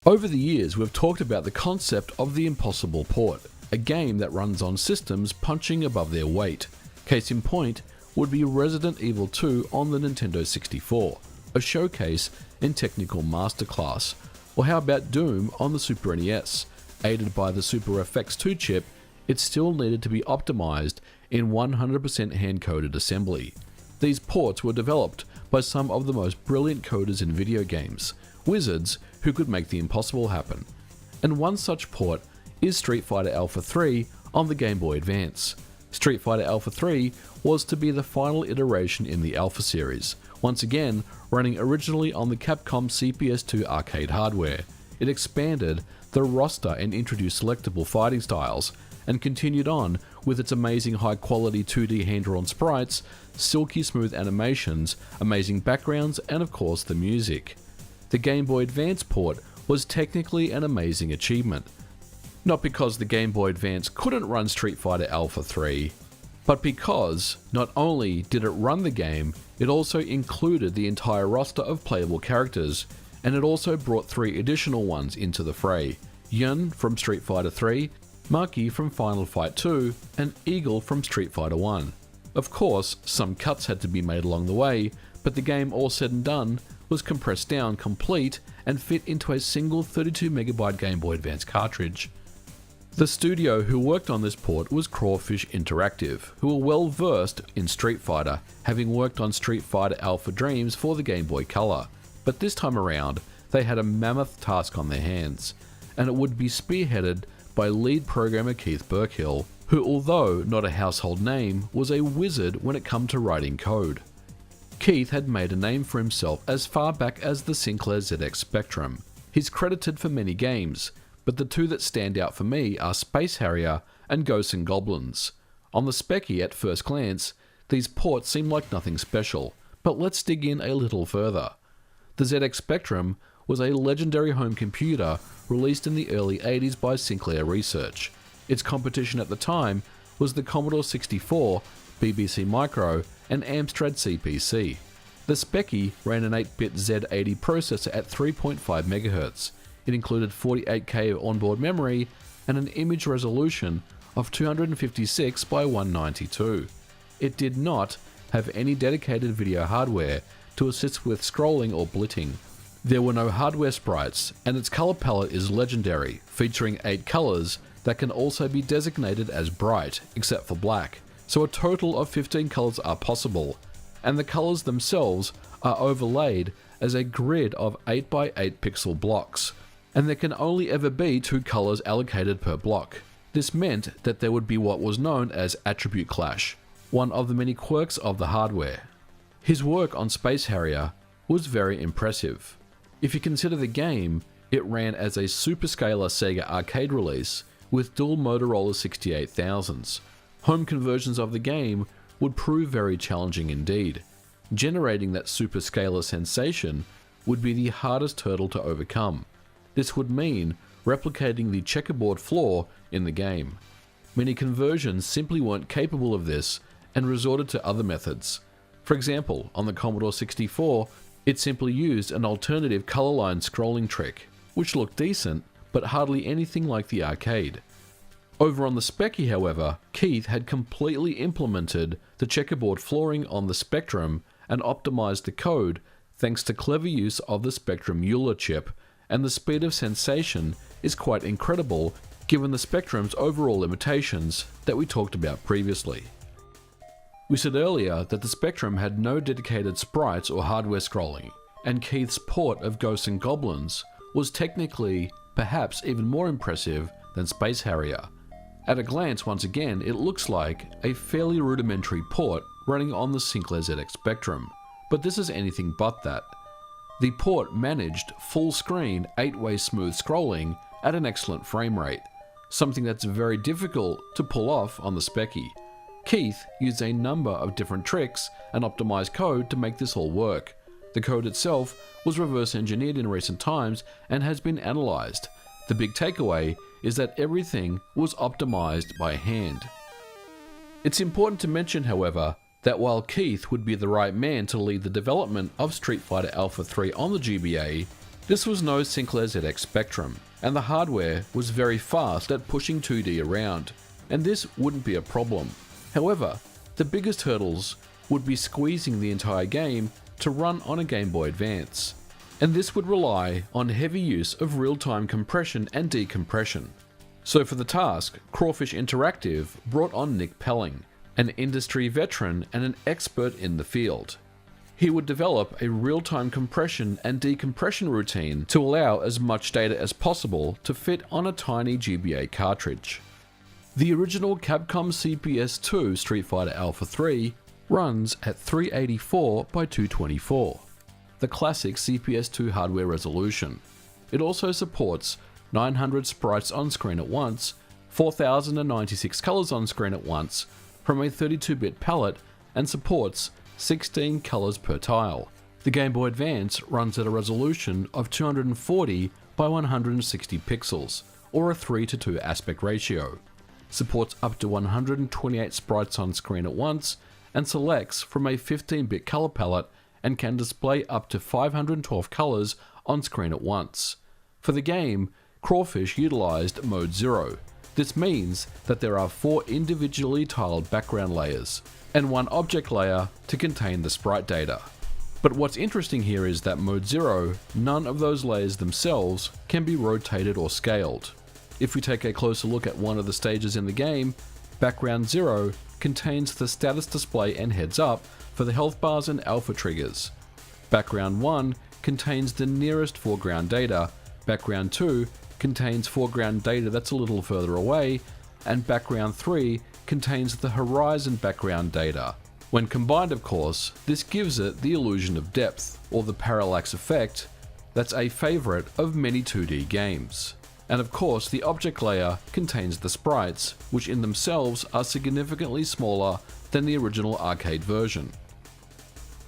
Over the years, we've talked about the concept of the impossible port, a game that runs on systems punching above their weight. Case in point would be Resident Evil 2 on the Nintendo 64, a showcase in technical masterclass. Or how about Doom on the Super NES? Aided by the Super FX2 chip, it still needed to be optimized in 100% hand-coded assembly. These ports were developed by some of the most brilliant coders in video games, wizards who could make the impossible happen. And one such port is Street Fighter Alpha 3 on the Game Boy Advance. Street Fighter Alpha 3 was to be the final iteration in the Alpha series, once again running originally on the Capcom CPS2 arcade hardware. It expanded the roster and introduced selectable fighting styles, and continued on with its amazing high-quality 2D hand-drawn sprites, silky smooth animations, amazing backgrounds, and of course the music. The Game Boy Advance port was technically an amazing achievement. Not because the Game Boy Advance couldn't run Street Fighter Alpha 3, but because not only did it run the game, it also included the entire roster of playable characters, and it also brought 3 additional ones into the fray: Yun from Street Fighter 3, Maki from Final Fight 2, and Eagle from Street Fighter 1. Of course, some cuts had to be made along the way, but the game, all said and done, was compressed down, complete, and fit into a single 32MB Game Boy Advance cartridge. The studio who worked on this port was Crawfish Interactive, who were well versed in Street Fighter, having worked on Street Fighter Alpha Dreams for the Game Boy Color. But this time around, they had a mammoth task on their hands, and it would be spearheaded by lead programmer Keith Burkill, who, although not a household name, was a wizard when it came to writing code. Keith had made a name for himself as far back as the Sinclair ZX Spectrum. He's credited for many games, but the 2 that stand out for me are Space Harrier and Ghosts and Goblins. On the Speccy at first glance, these ports seem like nothing special, but let's dig in a little further. The ZX Spectrum was a legendary home computer released in the early 80s by Sinclair Research. Its competition at the time was the Commodore 64, BBC Micro, and Amstrad CPC. The Speccy ran an 8-bit Z80 processor at 3.5 MHz. It included 48K onboard memory and an image resolution of 256 by 192. It did not have any dedicated video hardware to assist with scrolling or blitting. There were no hardware sprites, and its color palette is legendary, featuring 8 colors that can also be designated as bright, except for black. So a total of 15 colors are possible, and the colors themselves are overlaid as a grid of 8x8 pixel blocks, and there can only ever be 2 colors allocated per block. This meant that there would be what was known as attribute clash, one of the many quirks of the hardware. His work on Space Harrier was very impressive. If you consider the game, it ran as a superscalar Sega arcade release with dual Motorola 68000s. Home conversions of the game would prove very challenging indeed. Generating that superscalar sensation would be the hardest hurdle to overcome. This would mean replicating the checkerboard floor in the game. Many conversions simply weren't capable of this and resorted to other methods. For example, on the Commodore 64, it simply used an alternative color line scrolling trick, which looked decent, but hardly anything like the arcade. Over on the Speccy, however, Keith had completely implemented the checkerboard flooring on the Spectrum and optimized the code thanks to clever use of the Spectrum Euler chip, and the speed of sensation is quite incredible given the Spectrum's overall limitations that we talked about previously. We said earlier that the Spectrum had no dedicated sprites or hardware scrolling, and Keith's port of Ghosts and Goblins was technically perhaps even more impressive than Space Harrier. At a glance, once again, it looks like a fairly rudimentary port running on the Sinclair ZX Spectrum, but this is anything but that. The port managed full-screen 8-way smooth scrolling at an excellent frame rate, something that's very difficult to pull off on the Speccy. Keith used a number of different tricks and optimized code to make this all work. The code itself was reverse engineered in recent times and has been analyzed. The big takeaway is that everything was optimized by hand. It's important to mention, however, that while Keith would be the right man to lead the development of Street Fighter Alpha 3 on the GBA, This was no Sinclair ZX Spectrum, and the hardware was very fast at pushing 2D around, and this wouldn't be a problem. However, the biggest hurdles would be squeezing the entire game to run on a Game Boy Advance, and this would rely on heavy use of real-time compression and decompression. So for the task, Crawfish Interactive brought on Nick Pelling, an industry veteran and an expert in the field. He would develop a real-time compression and decompression routine to allow as much data as possible to fit on a tiny GBA cartridge. The original Capcom CPS-2 Street Fighter Alpha 3 runs at 384 by 224, the classic CPS-2 hardware resolution. It also supports 900 sprites on screen at once, 4096 colors on screen at once from a 32-bit palette, and supports 16 colors per tile. The Game Boy Advance runs at a resolution of 240 by 160 pixels, or a 3:2 aspect ratio, supports up to 128 sprites on screen at once, and selects from a 15-bit color palette and can display up to 512 colors on screen at once. For the game, Crawfish utilized Mode 0. This means that there are 4 individually tiled background layers, and 1 object layer to contain the sprite data. But what's interesting here is that Mode 0, none of those layers themselves can be rotated or scaled. If we take a closer look at one of the stages in the game, Background 0 contains the status display and heads up for the health bars and alpha triggers. Background 1 contains the nearest foreground data, Background 2 contains foreground data that's a little further away, and Background 3 contains the horizon background data. When combined, of course, this gives it the illusion of depth, or the parallax effect, that's a favourite of many 2D games. And of course, the object layer contains the sprites, which in themselves are significantly smaller than the original arcade version.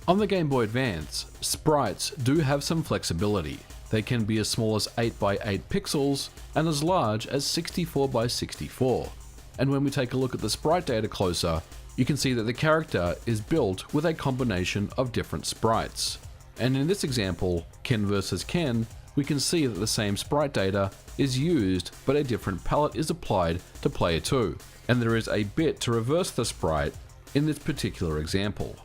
On the Game Boy Advance, sprites do have some flexibility. They can be as small as 8 by 8 pixels and as large as 64 by 64. And when we take a look at the sprite data closer, you can see that the character is built with a combination of different sprites. And in this example, Ken vs Ken, we can see that the same sprite data is used, but a different palette is applied to player 2, and there is a bit to reverse the sprite in this particular example.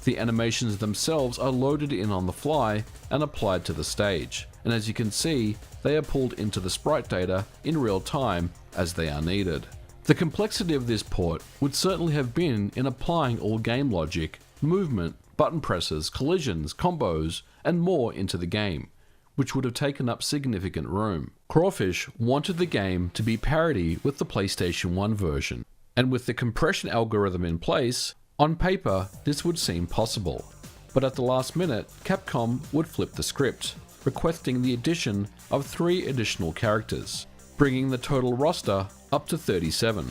The animations themselves are loaded in on the fly and applied to the stage, and as you can see, they are pulled into the sprite data in real time as they are needed. The complexity of this port would certainly have been in applying all game logic, movement, button presses, collisions, combos, and more into the game, which would have taken up significant room. Crawfish wanted the game to be parity with the PlayStation 1 version, and with the compression algorithm in place, on paper this would seem possible. But at the last minute, Capcom would flip the script, requesting the addition of 3 additional characters, bringing the total roster up to 37.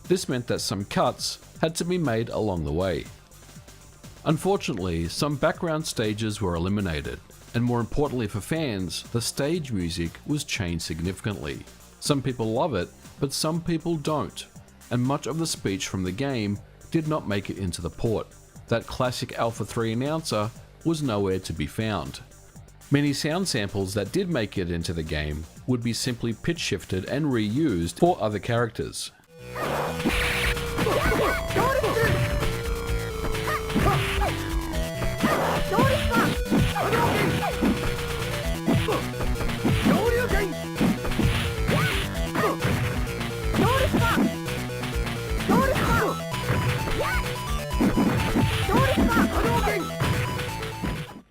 This meant that some cuts had to be made along the way. Unfortunately, some background stages were eliminated, and more importantly for fans, the stage music was changed significantly. Some people love it, but some people don't, and much of the speech from the game did not make it into the port. That classic Alpha 3 announcer was nowhere to be found. Many sound samples that did make it into the game would be simply pitch shifted and reused for other characters.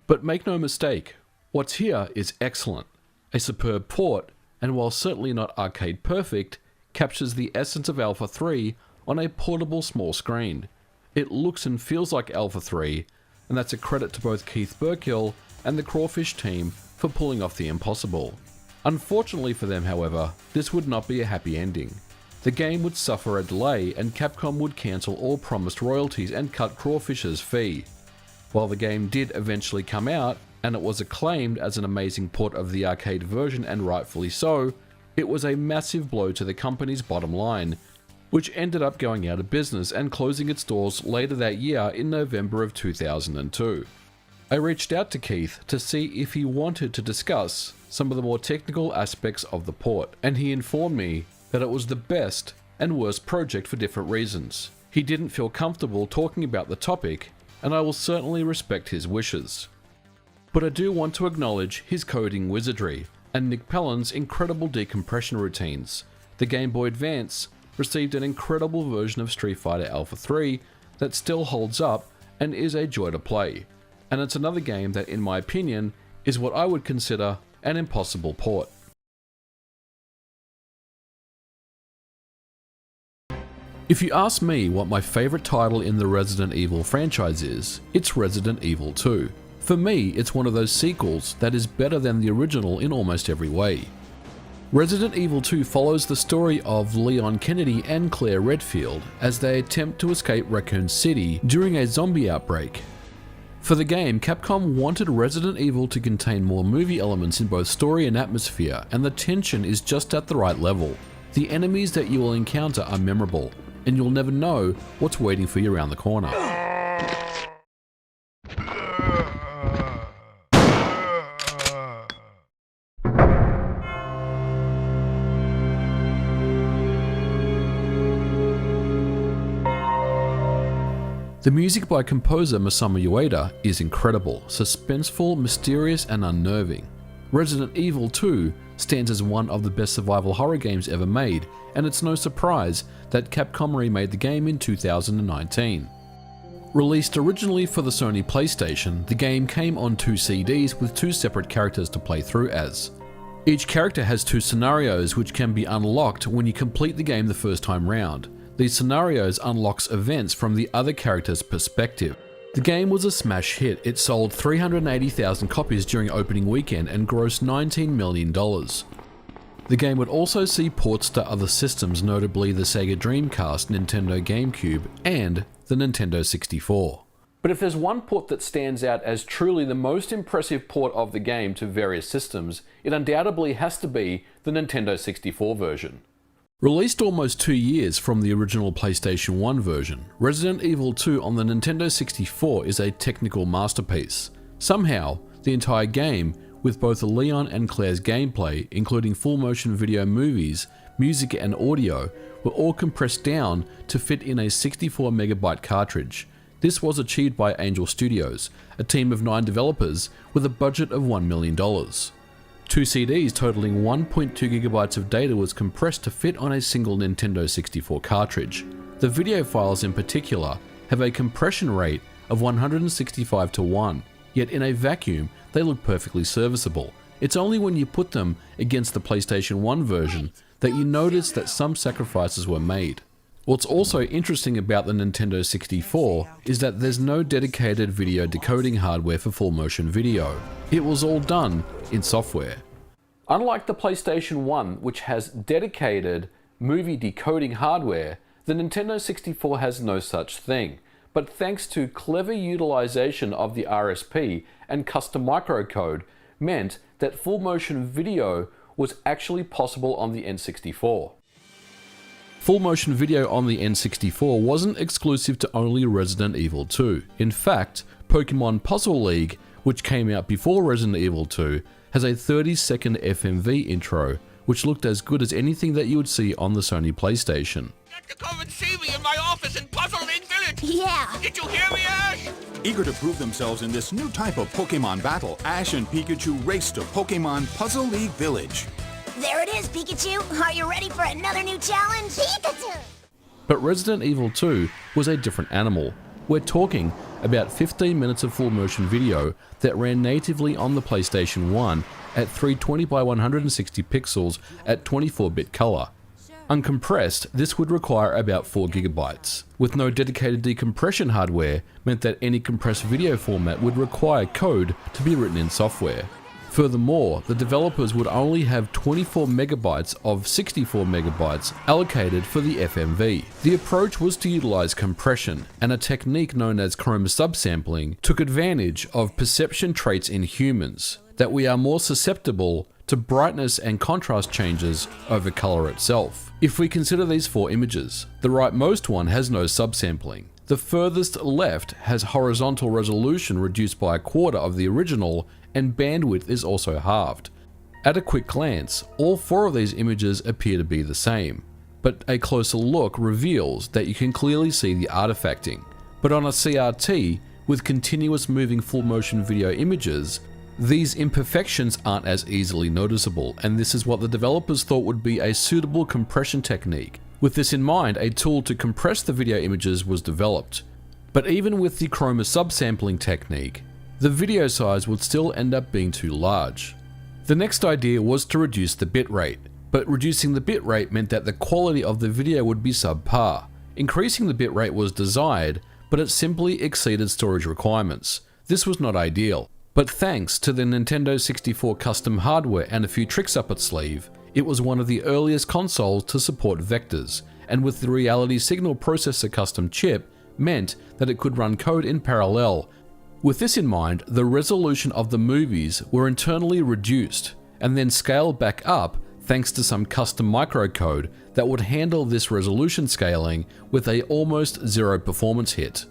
But make no mistake, what's here is excellent. A superb port, and while certainly not arcade perfect, captures the essence of Alpha 3 on a portable small screen. It looks and feels like Alpha 3, and that's a credit to both Keith Burkill and the Crawfish team for pulling off the impossible. Unfortunately for them, however, this would not be a happy ending. The game would suffer a delay, and Capcom would cancel all promised royalties and cut Crawfish's fee. While the game did eventually come out, and it was acclaimed as an amazing port of the arcade version, and rightfully so, it was a massive blow to the company's bottom line, which ended up going out of business and closing its doors later that year in November of 2002. I reached out to Keith to see if he wanted to discuss some of the more technical aspects of the port, and he informed me that it was the best and worst project for different reasons. He didn't feel comfortable talking about the topic, and I will certainly respect his wishes. But I do want to acknowledge his coding wizardry and Nick Pellin's incredible decompression routines. The Game Boy Advance received an incredible version of Street Fighter Alpha 3 that still holds up and is a joy to play. And it's another game that, in my opinion, is what I would consider an impossible port. If you ask me what my favourite title in the Resident Evil franchise is, it's Resident Evil 2. For me, it's one of those sequels that is better than the original in almost every way. Resident Evil 2 follows the story of Leon Kennedy and Claire Redfield as they attempt to escape Raccoon City during a zombie outbreak. For the game, Capcom wanted Resident Evil to contain more movie elements in both story and atmosphere, and the tension is just at the right level. The enemies that you will encounter are memorable, and you'll never know what's waiting for you around the corner. The music by composer Masamu Ueda is incredible, suspenseful, mysterious, and unnerving. Resident Evil 2 stands as one of the best survival horror games ever made, and it's no surprise that Capcom remade the game in 2019. Released originally for the Sony PlayStation, the game came on 2 CDs with 2 separate characters to play through as. Each character has 2 scenarios which can be unlocked when you complete the game the first time round. These scenarios unlocks events from the other character's perspective. The game was a smash hit. It sold 380,000 copies during opening weekend and grossed $19 million. The game would also see ports to other systems, notably the Sega Dreamcast, Nintendo GameCube, and the Nintendo 64. But if there's one port that stands out as truly the most impressive port of the game to various systems, it undoubtedly has to be the Nintendo 64 version. Released almost 2 years from the original PlayStation 1 version, Resident Evil 2 on the Nintendo 64 is a technical masterpiece. Somehow, the entire game, with both Leon and Claire's gameplay, including full motion video movies, music and audio, were all compressed down to fit in a 64 megabyte cartridge. This was achieved by Angel Studios, a team of 9 developers with a budget of $1 million. 2 CDs totaling 1.2 gigabytes of data was compressed to fit on a single Nintendo 64 cartridge. The video files in particular have a compression rate of 165:1, yet in a vacuum they look perfectly serviceable. It's only when you put them against the PlayStation 1 version that you notice that some sacrifices were made. What's also interesting about the Nintendo 64 is that there's no dedicated video decoding hardware for full motion video. It was all done in software. Unlike the PlayStation 1, which has dedicated movie decoding hardware, the Nintendo 64 has no such thing. But thanks to clever utilization of the RSP and custom microcode, meant that full motion video was actually possible on the N64. Full motion video on the N64 wasn't exclusive to only Resident Evil 2. In fact, Pokemon Puzzle League, which came out before Resident Evil 2, has a 30-second FMV intro, which looked as good as anything that you would see on the Sony PlayStation. Got to come and see me in my office in Puzzle League Village! Yeah! Did you hear me, Ash? Eager to prove themselves in this new type of Pokemon battle, Ash and Pikachu race to Pokemon Puzzle League Village. There it is, Pikachu! Are you ready for another new challenge? Pikachu! But Resident Evil 2 was a different animal. We're talking about 15 minutes of full motion video that ran natively on the PlayStation 1 at 320 by 160 pixels at 24-bit color. Uncompressed, this would require about 4 gigabytes. With no dedicated decompression hardware, meant that any compressed video format would require code to be written in software. Furthermore, the developers would only have 24 megabytes of 64 megabytes allocated for the FMV. The approach was to utilize compression, and a technique known as chroma subsampling took advantage of perception traits in humans, that we are more susceptible to brightness and contrast changes over color itself. If we consider these 4 images, the rightmost one has no subsampling. The furthest left has horizontal resolution reduced by a quarter of the original, and bandwidth is also halved. At a quick glance, all 4 of these images appear to be the same, but a closer look reveals that you can clearly see the artifacting. But on a CRT, with continuous moving full motion video images, these imperfections aren't as easily noticeable, and this is what the developers thought would be a suitable compression technique. With this in mind, a tool to compress the video images was developed. But even with the chroma subsampling technique, the video size would still end up being too large. The next idea was to reduce the bitrate, but reducing the bitrate meant that the quality of the video would be subpar. Increasing the bitrate was desired, but it simply exceeded storage requirements. This was not ideal, but thanks to the Nintendo 64 custom hardware and a few tricks up its sleeve, it was one of the earliest consoles to support vectors, and with the reality signal processor custom chip, meant that it could run code in parallel. With this in mind, the resolution of the movies were internally reduced, and then scaled back up thanks to some custom microcode that would handle this resolution scaling with a almost zero performance hit.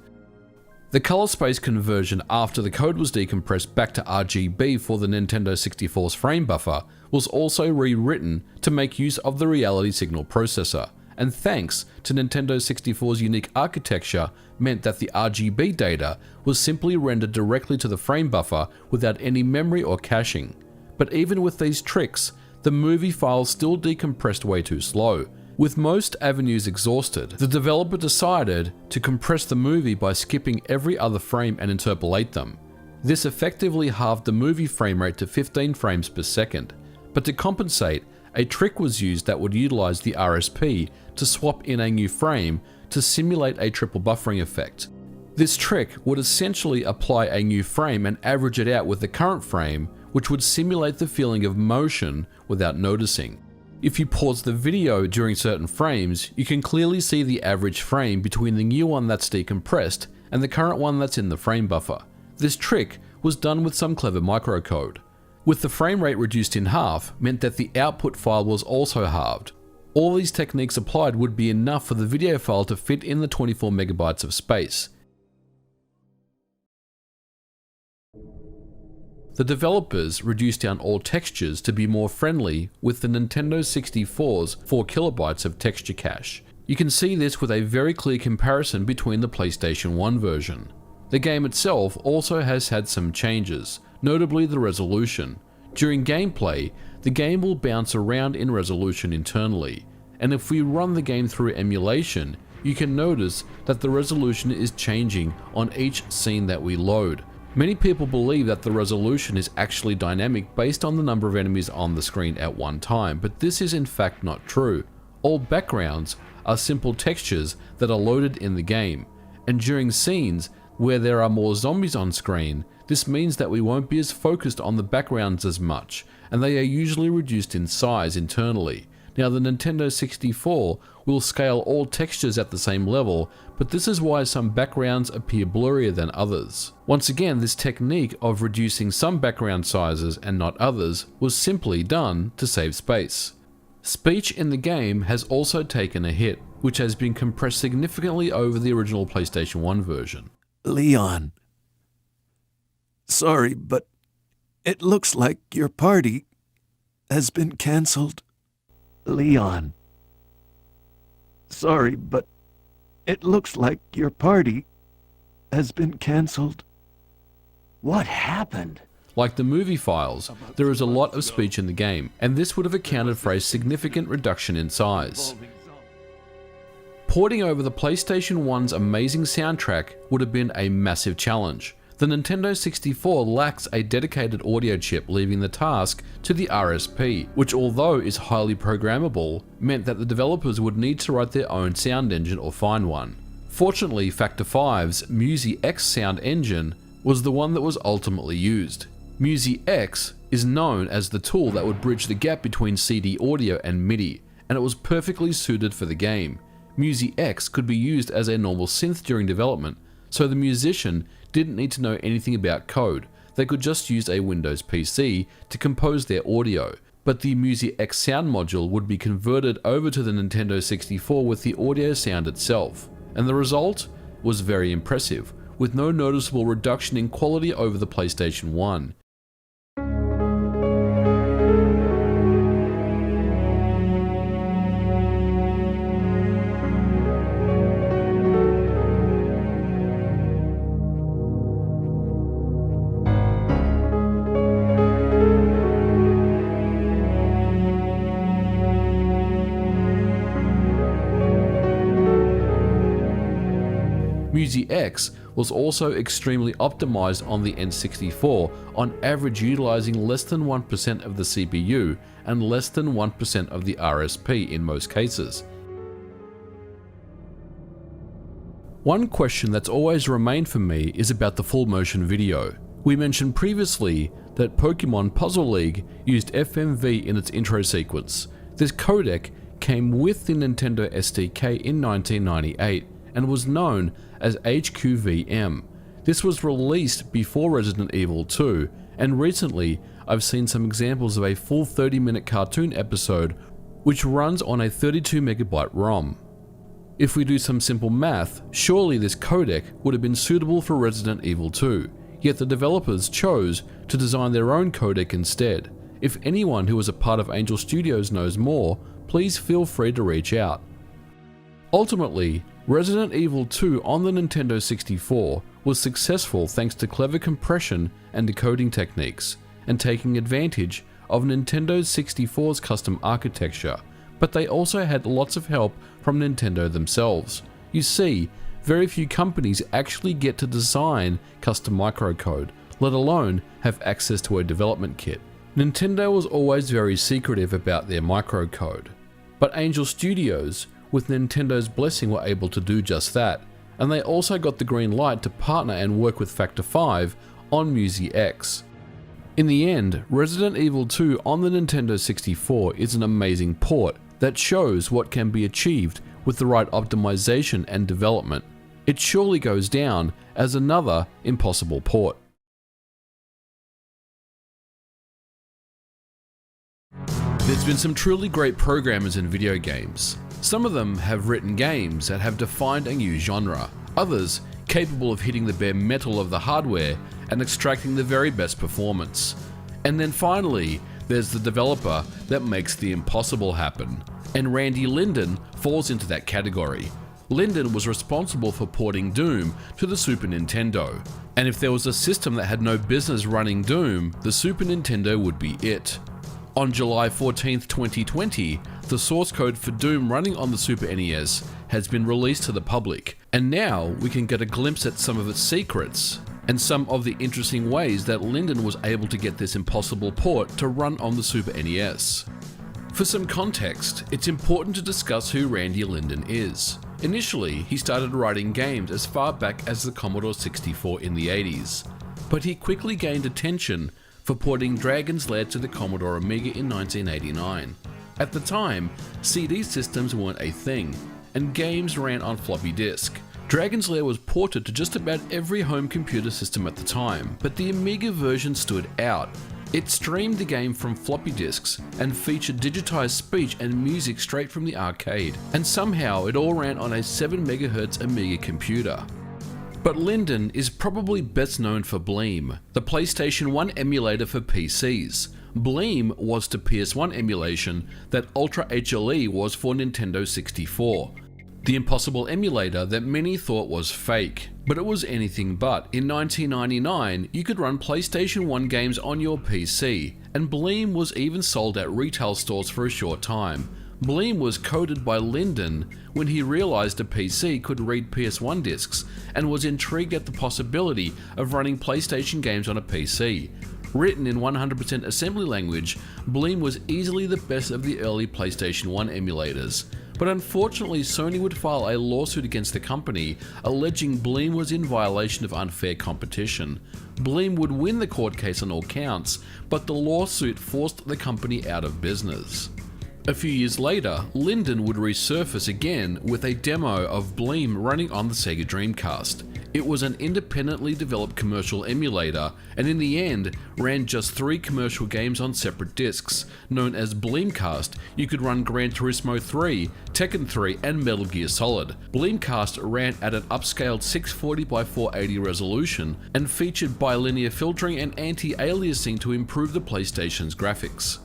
The color space conversion after the code was decompressed back to RGB for the Nintendo 64's frame buffer was also rewritten to make use of the reality signal processor, and thanks to Nintendo 64's unique architecture meant that the RGB data was simply rendered directly to the frame buffer without any memory or caching. But even with these tricks, the movie files still decompressed way too slow. With most avenues exhausted, the developer decided to compress the movie by skipping every other frame and interpolate them. This effectively halved the movie frame rate to 15 frames per second. But to compensate, a trick was used that would utilize the RSP to swap in a new frame to simulate a triple buffering effect. This trick would essentially apply a new frame and average it out with the current frame, which would simulate the feeling of motion without noticing. If you pause the video during certain frames, you can clearly see the average frame between the new one that's decompressed and the current one that's in the frame buffer. This trick was done with some clever microcode. With the frame rate reduced in half meant that the output file was also halved. All these techniques applied would be enough for the video file to fit in the 24 megabytes of space. The developers reduced down all textures to be more friendly with the Nintendo 64's 4 kilobytes of texture cache. You can see this with a very clear comparison between the PlayStation 1 version. The game itself also has had some changes, notably the resolution. During gameplay, the game will bounce around in resolution internally, and if we run the game through emulation, you can notice that the resolution is changing on each scene that we load. Many people believe that the resolution is actually dynamic based on the number of enemies on the screen at one time, but this is in fact not true. All backgrounds are simple textures that are loaded in the game, and during scenes where there are more zombies on screen, this means that we won't be as focused on the backgrounds as much, and they are usually reduced in size internally. Now, the Nintendo 64 will scale all textures at the same level, but this is why some backgrounds appear blurrier than others. Once again, this technique of reducing some background sizes and not others was simply done to save space. Speech in the game has also taken a hit, which has been compressed significantly over the original PlayStation 1 version. Leon, sorry, but it looks like your party has been cancelled. Leon, sorry, but it looks like your party has been cancelled. What happened? Like the movie files, there is a lot of speech in the game, and this would have accounted for a significant reduction in size. Porting over the PlayStation 1's amazing soundtrack would have been a massive challenge. The Nintendo 64 lacks a dedicated audio chip, leaving the task to the RSP, which although is highly programmable, meant that the developers would need to write their own sound engine or find one. Fortunately, Factor 5's Musi-X sound engine was the one that was ultimately used. Musi-X is known as the tool that would bridge the gap between CD audio and MIDI, and it was perfectly suited for the game. Musi-X could be used as a normal synth during development, so the musician didn't need to know anything about code. They could just use a Windows PC to compose their audio, but the Musi-X sound module would be converted over to the Nintendo 64 with the audio sound itself. And the result? was very impressive, with no noticeable reduction in quality over the PlayStation 1. X was also extremely optimized on the N64, on average utilizing less than 1% of the CPU and less than 1% of the RSP in most cases. One question that's always remained for me is about the full motion video. We mentioned previously that Pokemon Puzzle League used FMV in its intro sequence. This codec came with the Nintendo SDK in 1998 and was known as HQVM. This was released before Resident Evil 2, and recently I've seen some examples of a full 30-minute cartoon episode which runs on a 32MB ROM. If we do some simple math, surely this codec would have been suitable for Resident Evil 2, yet the developers chose to design their own codec instead. If anyone who was a part of Angel Studios knows more, please feel free to reach out. Ultimately, Resident Evil 2 on the Nintendo 64 was successful thanks to clever compression and decoding techniques, and taking advantage of Nintendo 64's custom architecture, but they also had lots of help from Nintendo themselves. You see, very few companies actually get to design custom microcode, let alone have access to a development kit. Nintendo was always very secretive about their microcode, but Angel Studios, with Nintendo's blessing, were able to do just that, and they also got the green light to partner and work with Factor 5 on Musi X. In the end, Resident Evil 2 on the Nintendo 64 is an amazing port that shows what can be achieved with the right optimization and development. It surely goes down as another impossible port. There's been some truly great programmers in video games. Some of them have written games that have defined a new genre, others capable of hitting the bare metal of the hardware and extracting the very best performance. And then finally, there's the developer that makes the impossible happen. And Randy Linden falls into that category. Linden was responsible for porting Doom to the Super Nintendo. And if there was a system that had no business running Doom, the Super Nintendo would be it. On July 14th, 2020, the source code for Doom running on the Super NES has been released to the public, and now we can get a glimpse at some of its secrets and some of the interesting ways that Linden was able to get this impossible port to run on the Super NES. For some context, it's important to discuss who Randy Linden is. Initially, he started writing games as far back as the Commodore 64 in the 80s, but he quickly gained attention for porting Dragon's Lair to the Commodore Amiga in 1989. At the time, CD systems weren't a thing, and games ran on floppy disk. Dragon's Lair was ported to just about every home computer system at the time, but the Amiga version stood out. It streamed the game from floppy disks and featured digitized speech and music straight from the arcade, and somehow it all ran on a 7 MHz Amiga computer. But Linden is probably best known for Bleem, the PlayStation 1 emulator for PCs. Bleem was to PS1 emulation that Ultra HLE was for Nintendo 64. The impossible emulator that many thought was fake, but it was anything but. In 1999, you could run PlayStation 1 games on your PC, and Bleem was even sold at retail stores for a short time. Bleem was coded by Linden when he realized a PC could read PS1 discs and was intrigued at the possibility of running PlayStation games on a PC. Written in 100% assembly language, Bleem was easily the best of the early PlayStation 1 emulators. But unfortunately, Sony would file a lawsuit against the company, alleging Bleem was in violation of unfair competition. Bleem would win the court case on all counts, but the lawsuit forced the company out of business. A few years later, Linden would resurface again with a demo of Bleem running on the Sega Dreamcast. It was an independently developed commercial emulator, and in the end ran just 3 commercial games on separate discs. Known as Bleemcast, you could run Gran Turismo 3, Tekken 3 and Metal Gear Solid. Bleemcast ran at an upscaled 640 by 480 resolution and featured bilinear filtering and anti-aliasing to improve the PlayStation's graphics.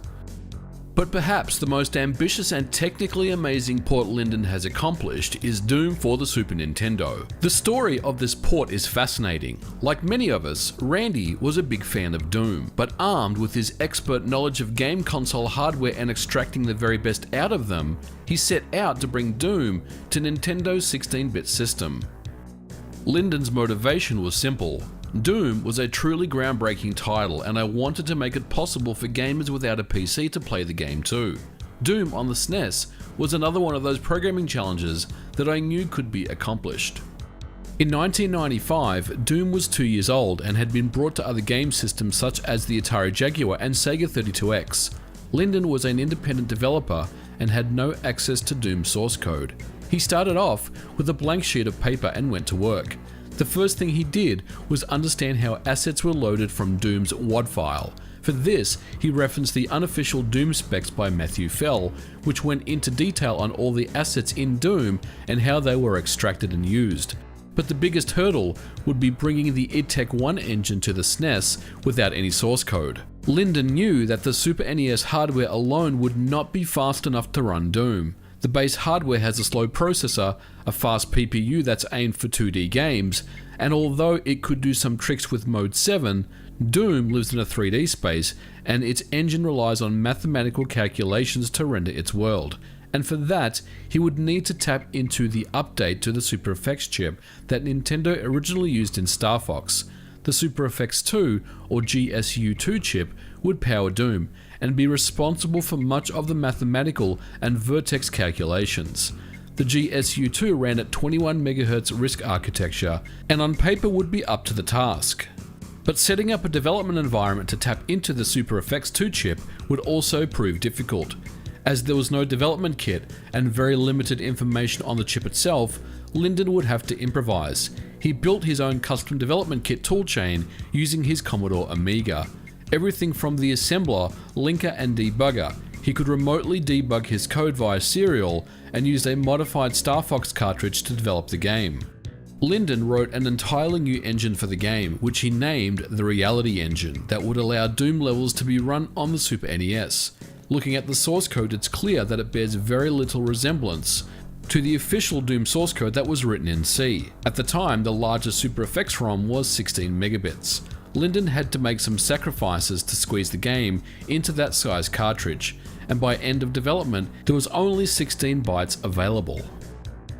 But perhaps the most ambitious and technically amazing port Linden has accomplished is Doom for the Super Nintendo. The story of this port is fascinating. Like many of us, Randy was a big fan of Doom, but armed with his expert knowledge of game console hardware and extracting the very best out of them, he set out to bring Doom to Nintendo's 16-bit system. Linden's motivation was simple. Doom was a truly groundbreaking title, and I wanted to make it possible for gamers without a PC to play the game too. Doom on the SNES was another one of those programming challenges that I knew could be accomplished. In 1995, Doom was 2 years old and had been brought to other game systems such as the Atari Jaguar and Sega 32X. Linden was an independent developer and had no access to Doom's source code. He started off with a blank sheet of paper and went to work. The first thing he did was understand how assets were loaded from Doom's WAD file. For this, he referenced the unofficial Doom specs by Matthew Fell, which went into detail on all the assets in Doom and how they were extracted and used. But the biggest hurdle would be bringing the id Tech 1 engine to the SNES without any source code. Linden knew that the Super NES hardware alone would not be fast enough to run Doom. The base hardware has a slow processor, a fast PPU that's aimed for 2D games, and although it could do some tricks with Mode 7, Doom lives in a 3D space, and its engine relies on mathematical calculations to render its world. And for that, he would need to tap into the update to the Super Effects chip that Nintendo originally used in Star Fox. The Super Effects 2, or GSU2 chip, would power Doom, and be responsible for much of the mathematical and vertex calculations. The GSU2 ran at 21 MHz RISC architecture, and on paper would be up to the task. But setting up a development environment to tap into the Super Effects 2 chip would also prove difficult. As there was no development kit and very limited information on the chip itself, Linden would have to improvise. He built his own custom development kit toolchain using his Commodore Amiga. Everything from the assembler, linker and debugger. He could remotely debug his code via serial and used a modified Star Fox cartridge to develop the game. Linden wrote an entirely new engine for the game, which he named the Reality Engine, that would allow Doom levels to be run on the Super NES. Looking at the source code, it's clear that it bears very little resemblance to the official Doom source code that was written in C. At the time, the largest Super Effects ROM was 16 megabits. Linden had to make some sacrifices to squeeze the game into that size cartridge, and by end of development, there was only 16 bytes available.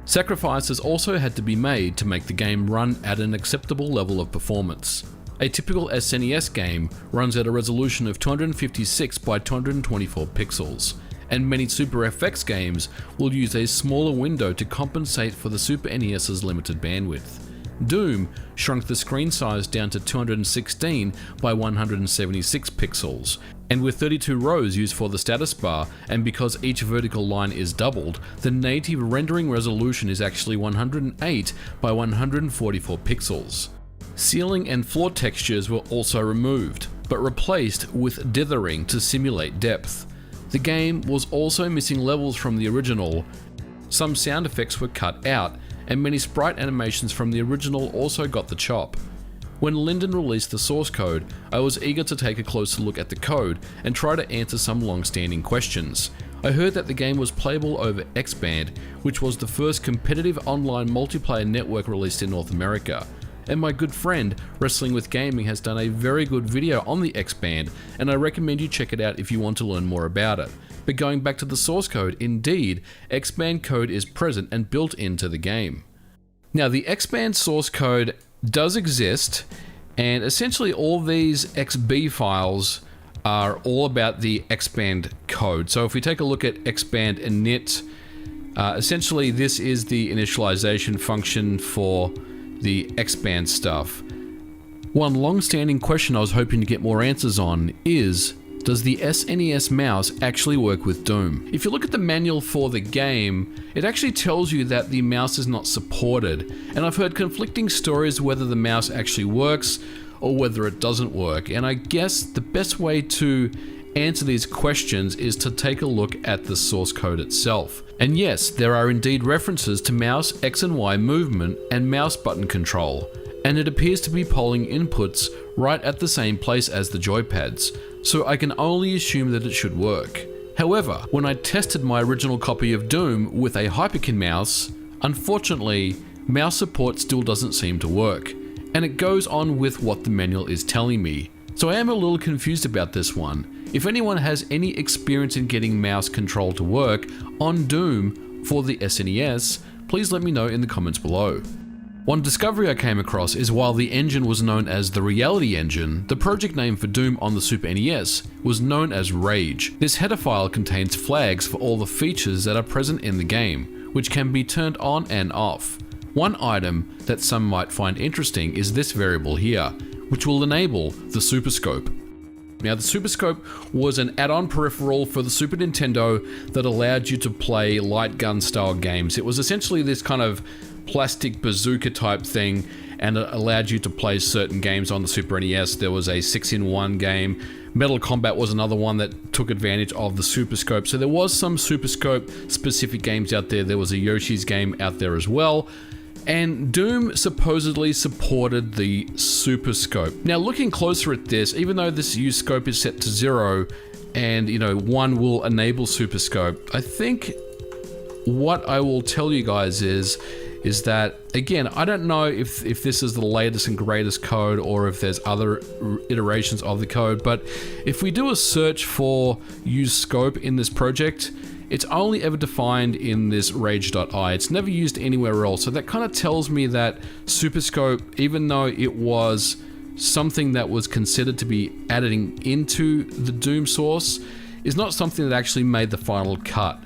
Sacrifices also had to be made to make the game run at an acceptable level of performance. A typical SNES game runs at a resolution of 256 by 224 pixels, and many Super FX games will use a smaller window to compensate for the Super NES's limited bandwidth. Doom shrunk the screen size down to 216 by 176 pixels, and with 32 rows used for the status bar, and because each vertical line is doubled, the native rendering resolution is actually 108 by 144 pixels. Ceiling and floor textures were also removed, but replaced with dithering to simulate depth. The game was also missing levels from the original. Some sound effects were cut out, and many sprite animations from the original also got the chop. When Linden released the source code, I was eager to take a closer look at the code and try to answer some long-standing questions. I heard that the game was playable over X-Band, which was the first competitive online multiplayer network released in North America. And my good friend, Wrestling with Gaming, has done a very good video on the X-Band, and I recommend you check it out if you want to learn more about it. But going back to the source code, indeed, X-Band code is present and built into the game. Now, the X-Band source code does exist, and essentially all these XB files are all about the X-Band code. So if we take a look at X-Band init, essentially this is the initialization function for the X-Band stuff. One long-standing question I was hoping to get more answers on is, does the SNES mouse actually work with Doom? If you look at the manual for the game, it actually tells you that the mouse is not supported, and I've heard conflicting stories whether the mouse actually works or whether it doesn't work, and I guess the best way to answer these questions is to take a look at the source code itself. And yes, there are indeed references to mouse X and Y movement and mouse button control, and it appears to be polling inputs right at the same place as the joypads, so I can only assume that it should work. However, when I tested my original copy of Doom with a Hyperkin mouse, unfortunately, mouse support still doesn't seem to work, and it goes on with what the manual is telling me. So I am a little confused about this one. If anyone has any experience in getting mouse control to work on Doom for the SNES, please let me know in the comments below. One discovery I came across is while the engine was known as the Reality Engine, the project name for Doom on the Super NES was known as Rage. This header file contains flags for all the features that are present in the game, which can be turned on and off. One item that some might find interesting is this variable here, which will enable the Super Scope. Now, the Super Scope was an add-on peripheral for the Super Nintendo that allowed you to play light gun style games. It was essentially this kind of plastic bazooka type thing, and it allowed you to play certain games on the Super NES. There was a 6-in-1 game. Metal Combat was another one that took advantage of the Super Scope. So there was some Super Scope specific games out there. There was a Yoshi's game out there as well. And Doom supposedly supported the Super Scope. Now, looking closer at this, even though this use scope is set to 0 and 1 will enable Super Scope, I think what I will tell you guys is that, again, I don't know if this is the latest and greatest code or if there's other iterations of the code, but if we do a search for use scope in this project, it's only ever defined in this rage.i. It's never used anywhere else. So that kind of tells me that Super Scope, even though it was something that was considered to be adding into the Doom source, is not something that actually made the final cut.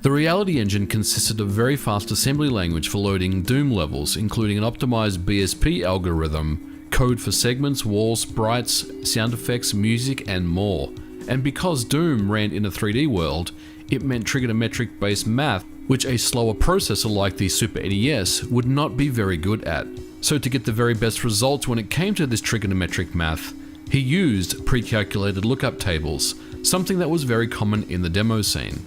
The Reality Engine consisted of very fast assembly language for loading Doom levels, including an optimized BSP algorithm, code for segments, walls, sprites, sound effects, music, and more. And because Doom ran in a 3D world, it meant trigonometric based math, which a slower processor like the Super NES would not be very good at. So to get the very best results when it came to this trigonometric math, he used pre-calculated lookup tables, something that was very common in the demo scene.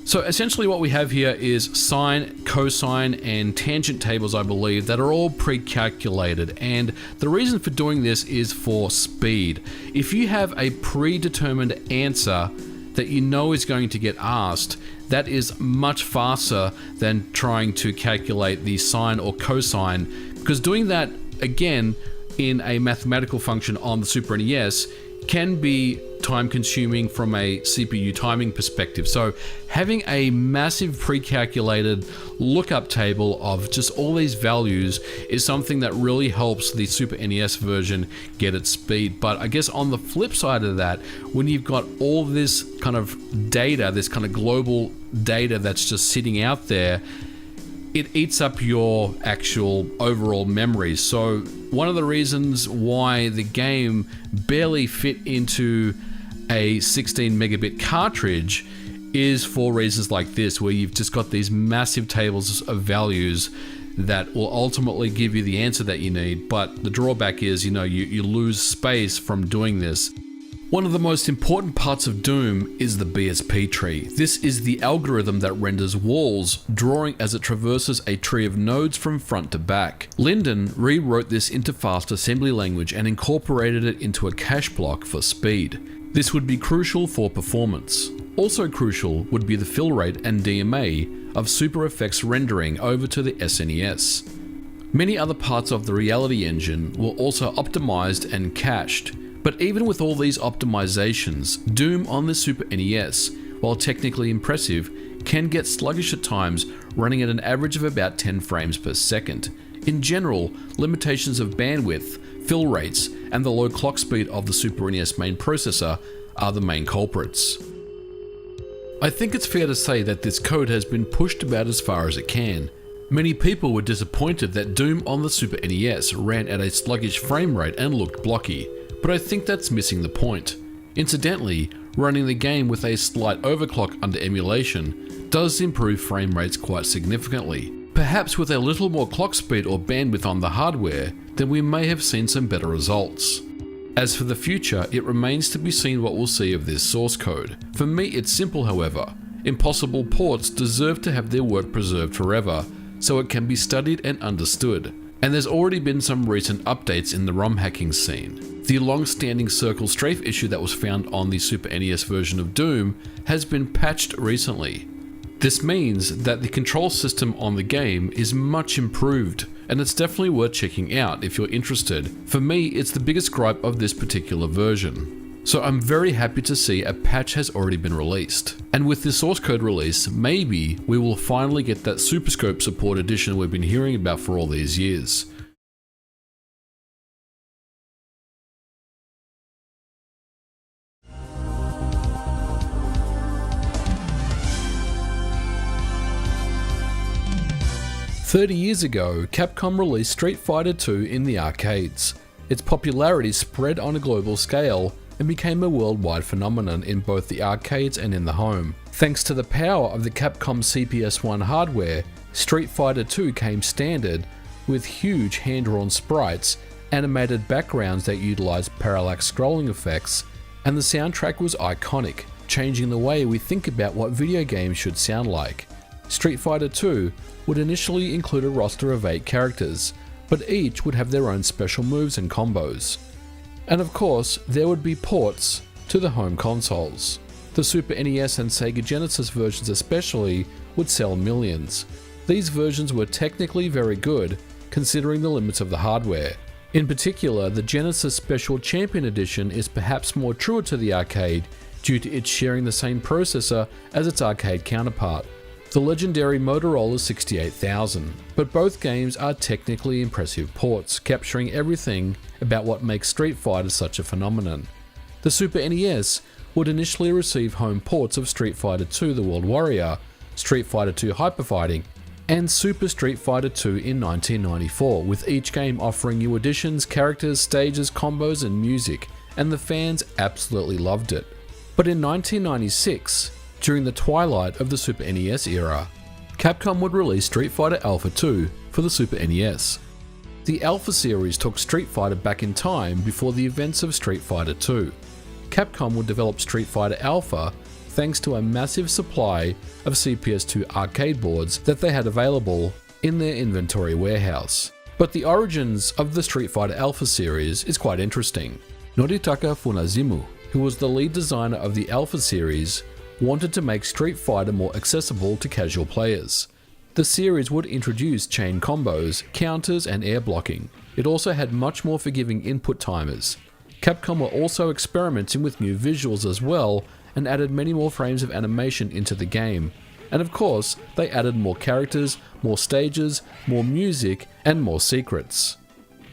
So essentially what we have here is sine, cosine, and tangent tables, I believe, that are all pre-calculated, and the reason for doing this is for speed. If you have a predetermined answer that you know is going to get asked, that is much faster than trying to calculate the sine or cosine, because doing that, again, in a mathematical function on the Super NES can be time consuming from a CPU timing perspective. So having a massive pre-calculated lookup table of just all these values is something that really helps the Super NES version get its speed. But I guess on the flip side of that, when you've got all this kind of data, this kind of global data that's just sitting out there, it eats up your actual overall memory. So one of the reasons why the game barely fit into a 16 megabit cartridge is for reasons like this, where you've just got these massive tables of values that will ultimately give you the answer that you need. But the drawback is, you lose space from doing this. One of the most important parts of Doom is the BSP tree. This is the algorithm that renders walls, drawing as it traverses a tree of nodes from front to back. Linden rewrote this into fast assembly language and incorporated it into a cache block for speed. This would be crucial for performance. Also crucial would be the fill rate and DMA of Super Effects rendering over to the SNES. Many other parts of the Reality Engine were also optimized and cached. But even with all these optimizations, Doom on the Super NES, while technically impressive, can get sluggish at times, running at an average of about 10 frames per second. In general, limitations of bandwidth, fill rates, and the low clock speed of the Super NES main processor are the main culprits. I think it's fair to say that this code has been pushed about as far as it can. Many people were disappointed that Doom on the Super NES ran at a sluggish frame rate and looked blocky, but I think that's missing the point. Incidentally, running the game with a slight overclock under emulation does improve frame rates quite significantly. Perhaps with a little more clock speed or bandwidth on the hardware, then we may have seen some better results. As for the future, it remains to be seen what we'll see of this source code. For me, it's simple, however. Impossible ports deserve to have their work preserved forever, so it can be studied and understood. And there's already been some recent updates in the ROM hacking scene. The long-standing circle strafe issue that was found on the Super NES version of Doom has been patched recently. This means that the control system on the game is much improved, and it's definitely worth checking out if you're interested. For me, it's the biggest gripe of this particular version. So I'm very happy to see a patch has already been released. And with this source code release, maybe we will finally get that Super Scope support edition we've been hearing about for all these years. "30 years ago, Capcom released Street Fighter II in the arcades. Its popularity spread on a global scale and became a worldwide phenomenon in both the arcades and in the home. Thanks to the power of the Capcom CPS-1 hardware, Street Fighter II came standard with huge hand-drawn sprites, animated backgrounds that utilized parallax scrolling effects, and the soundtrack was iconic, changing the way we think about what video games should sound like. Street Fighter II would initially include a roster of 8 characters, but each would have their own special moves and combos. And of course, there would be ports to the home consoles. The Super NES and Sega Genesis versions especially would sell millions. These versions were technically very good, considering the limits of the hardware. In particular, the Genesis Special Champion Edition is perhaps more truer to the arcade due to it sharing the same processor as its arcade counterpart, the legendary Motorola 68000, but both games are technically impressive ports, capturing everything about what makes Street Fighter such a phenomenon. The Super NES would initially receive home ports of Street Fighter II The World Warrior, Street Fighter II Hyper Fighting, and Super Street Fighter II in 1994, with each game offering new additions, characters, stages, combos, and music, and the fans absolutely loved it. But in 1996, during the twilight of the Super NES era, Capcom would release Street Fighter Alpha 2 for the Super NES. The Alpha series took Street Fighter back in time before the events of Street Fighter 2. Capcom would develop Street Fighter Alpha thanks to a massive supply of CPS2 arcade boards that they had available in their inventory warehouse. But the origins of the Street Fighter Alpha series is quite interesting. Noritaka Funazimu, who was the lead designer of the Alpha series, wanted to make Street Fighter more accessible to casual players. The series would introduce chain combos, counters, and air blocking. It also had much more forgiving input timers. Capcom were also experimenting with new visuals as well, and added many more frames of animation into the game. And of course, they added more characters, more stages, more music, and more secrets.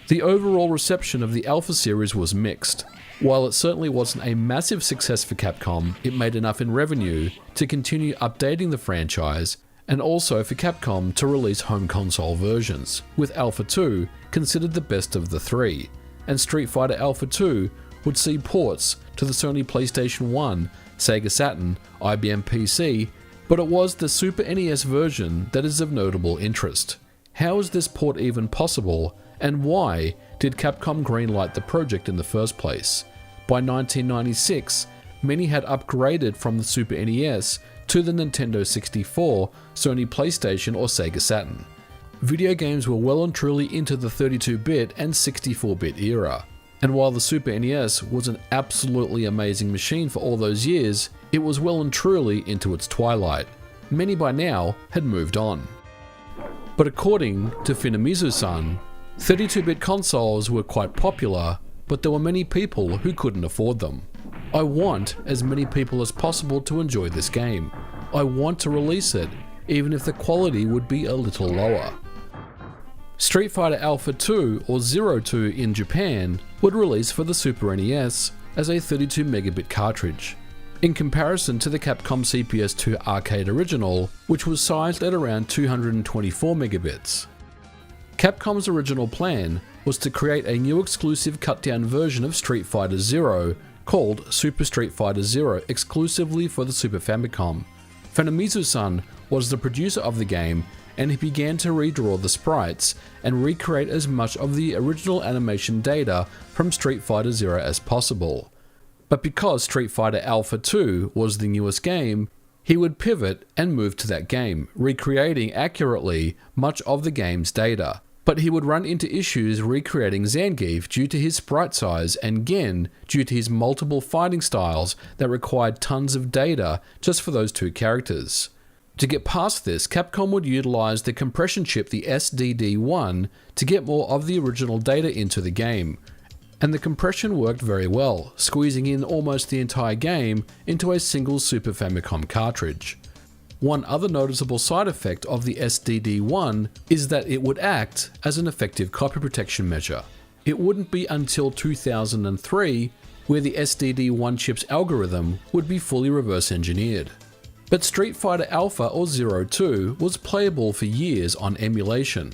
The overall reception of the Alpha series was mixed. While it certainly wasn't a massive success for Capcom, it made enough in revenue to continue updating the franchise, and also for Capcom to release home console versions, with Alpha 2 considered the best of the three, and Street Fighter Alpha 2 would see ports to the Sony PlayStation 1, Sega Saturn, IBM PC, but it was the Super NES version that is of notable interest. How is this port even possible, and why did Capcom greenlight the project in the first place? By 1996, many had upgraded from the Super NES to the Nintendo 64, Sony PlayStation, or Sega Saturn. Video games were well and truly into the 32-bit and 64-bit era. And while the Super NES was an absolutely amazing machine for all those years, it was well and truly into its twilight. Many by now had moved on. But according to Finamizu-san, 32-bit consoles were quite popular, but there were many people who couldn't afford them. I want as many people as possible to enjoy this game. I want to release it, even if the quality would be a little lower. Street Fighter Alpha 2 or 02 in Japan would release for the Super NES as a 32 megabit cartridge, in comparison to the Capcom CPS2 arcade original, which was sized at around 224 megabits. Capcom's original plan was to create a new exclusive cut-down version of Street Fighter Zero called Super Street Fighter Zero exclusively for the Super Famicom. Funamizu-san was the producer of the game, and he began to redraw the sprites and recreate as much of the original animation data from Street Fighter Zero as possible. But because Street Fighter Alpha 2 was the newest game, he would pivot and move to that game, recreating accurately much of the game's data. But he would run into issues recreating Zangief due to his sprite size and Gen due to his multiple fighting styles that required tons of data just for those two characters. To get past this, Capcom would utilize the compression chip, the SDD1, to get more of the original data into the game. And the compression worked very well, squeezing in almost the entire game into a single Super Famicom cartridge. One other noticeable side effect of the SDD1 is that it would act as an effective copy protection measure. It wouldn't be until 2003 where the SDD1 chip's algorithm would be fully reverse engineered. But Street Fighter Alpha or Zero 2 was playable for years on emulation.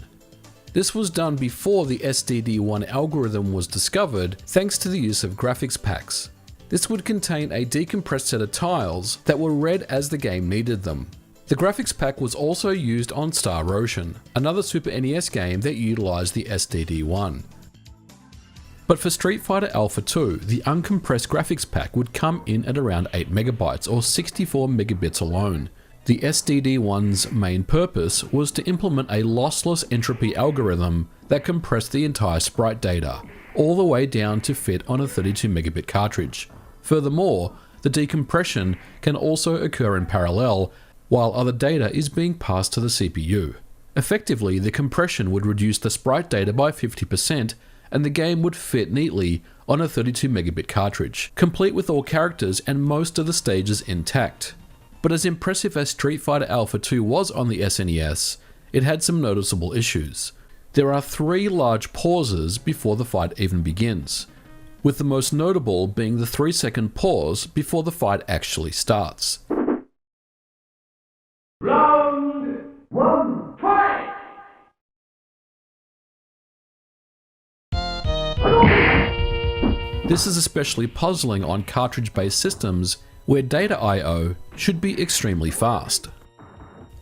This was done before the SDD1 algorithm was discovered thanks to the use of graphics packs. This would contain a decompressed set of tiles that were read as the game needed them. The graphics pack was also used on Star Ocean, another Super NES game that utilized the SDD1. But for Street Fighter Alpha 2, the uncompressed graphics pack would come in at around 8 MB or 64 megabits alone. The SDD1's main purpose was to implement a lossless entropy algorithm that compressed the entire sprite data, all the way down to fit on a 32 megabit cartridge. Furthermore, the decompression can also occur in parallel while other data is being passed to the CPU. Effectively, the compression would reduce the sprite data by 50% and the game would fit neatly on a 32 megabit cartridge, complete with all characters and most of the stages intact. But as impressive as Street Fighter Alpha 2 was on the SNES, it had some noticeable issues. There are 3 large pauses before the fight even begins, with the most notable being the 3-second pause before the fight actually starts. Round 1, fight! This is especially puzzling on cartridge-based systems where data I/O should be extremely fast.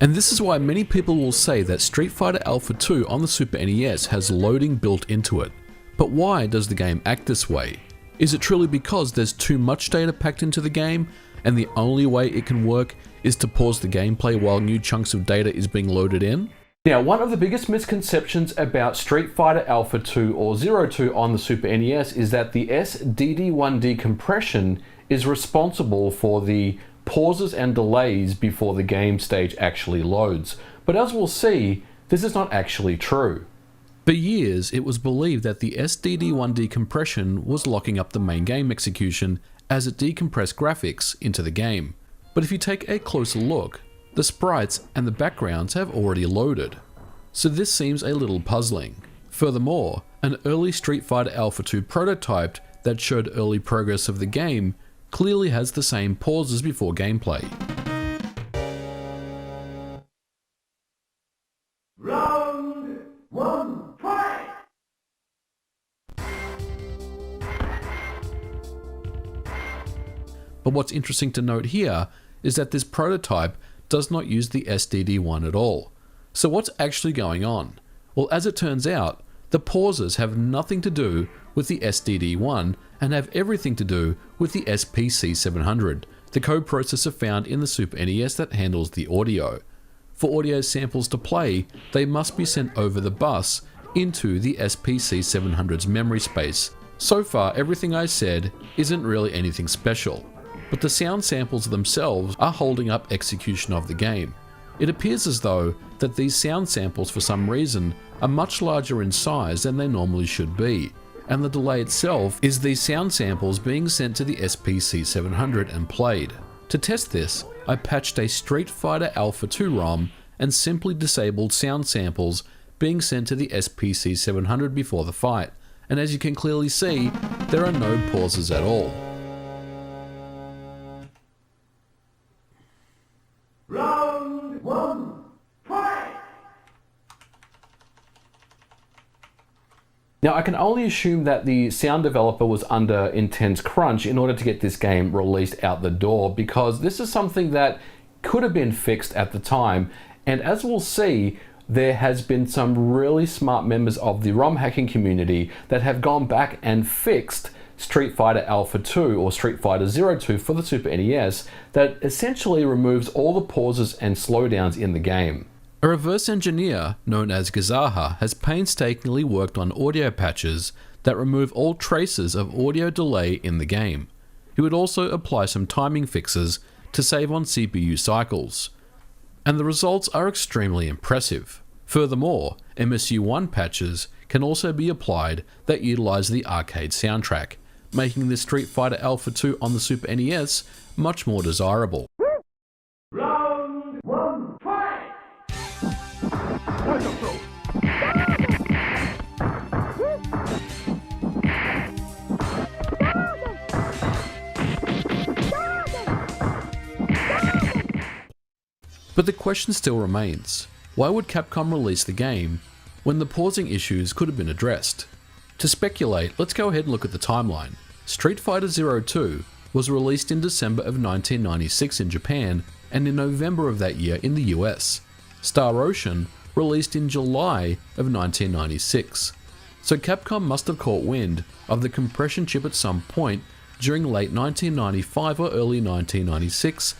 And this is why many people will say that Street Fighter Alpha 2 on the Super NES has loading built into it. But why does the game act this way? Is it truly because there's too much data packed into the game, and the only way it can work is to pause the gameplay while new chunks of data is being loaded in? Now, one of the biggest misconceptions about Street Fighter Alpha 2 or Zero 2 on the Super NES is that the SDD1 decompression is responsible for the pauses and delays before the game stage actually loads. But as we'll see, this is not actually true. For years, it was believed that the SDD1 decompression was locking up the main game execution as it decompressed graphics into the game. But if you take a closer look, the sprites and the backgrounds have already loaded. So this seems a little puzzling. Furthermore, an early Street Fighter Alpha 2 prototype that showed early progress of the game clearly has the same pauses before gameplay. Round 1, fight! But what's interesting to note here is that this prototype does not use the SDD1 at all. So what's actually going on? Well, as it turns out, the pauses have nothing to do with the SDD1 and have everything to do with the SPC700, the coprocessor found in the Super NES that handles the audio. For audio samples to play, they must be sent over the bus into the SPC700's memory space. So far, everything I said isn't really anything special, but the sound samples themselves are holding up execution of the game. It appears as though that these sound samples for some reason are much larger in size than they normally should be, and the delay itself is these sound samples being sent to the SPC700 and played. To test this, I patched a Street Fighter Alpha 2 ROM and simply disabled sound samples being sent to the SPC700 before the fight, and as you can clearly see, there are no pauses at all. Round 1, fight! Now, I can only assume that the sound developer was under intense crunch in order to get this game released out the door, because this is something that could have been fixed at the time. And as we'll see, there has been some really smart members of the ROM hacking community that have gone back and fixed Street Fighter Alpha 2 or Street Fighter 02 for the Super NES that essentially removes all the pauses and slowdowns in the game. A reverse engineer known as Gazaha has painstakingly worked on audio patches that remove all traces of audio delay in the game. He would also apply some timing fixes to save on CPU cycles. And the results are extremely impressive. Furthermore, MSU1 patches can also be applied that utilize the arcade soundtrack, making the Street Fighter Alpha 2 on the Super NES much more desirable. Round 1, fight! But the question still remains, why would Capcom release the game when the pausing issues could have been addressed? To speculate, let's go ahead and look at the timeline. Street Fighter 02 was released in December of 1996 in Japan and in November of that year in the US. Star Ocean released in July of 1996. So Capcom must have caught wind of the compression chip at some point during late 1995 or early 1996,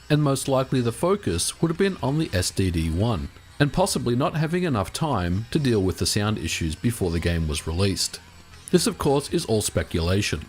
and most likely the focus would have been on the SDD1, and possibly not having enough time to deal with the sound issues before the game was released. This of course is all speculation.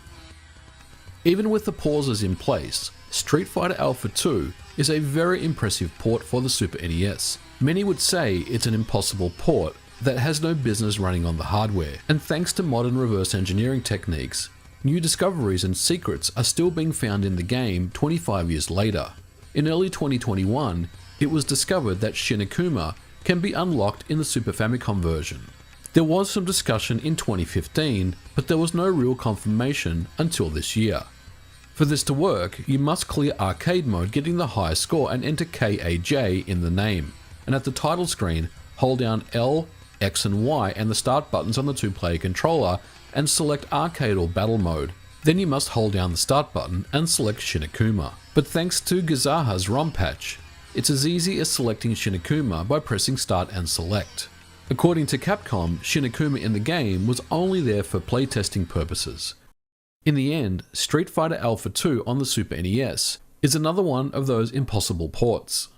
Even with the pauses in place, Street Fighter Alpha 2 is a very impressive port for the Super NES. Many would say it's an impossible port that has no business running on the hardware, and thanks to modern reverse engineering techniques, new discoveries and secrets are still being found in the game 25 years later. In early 2021, it was discovered that Shinakuma can be unlocked in the Super Famicom version. There was some discussion in 2015, but there was no real confirmation until this year. For this to work, you must clear arcade mode getting the highest score and enter KAJ in the name, and at the title screen, hold down L, X and Y and the start buttons on the two-player controller and select arcade or battle mode. Then you must hold down the start button and select Shinakuma. But thanks to Gazaha's ROM patch, it's as easy as selecting Shinakuma by pressing start and select. According to Capcom, Shinakuma in the game was only there for playtesting purposes. In the end, Street Fighter Alpha 2 on the Super NES is another one of those impossible ports.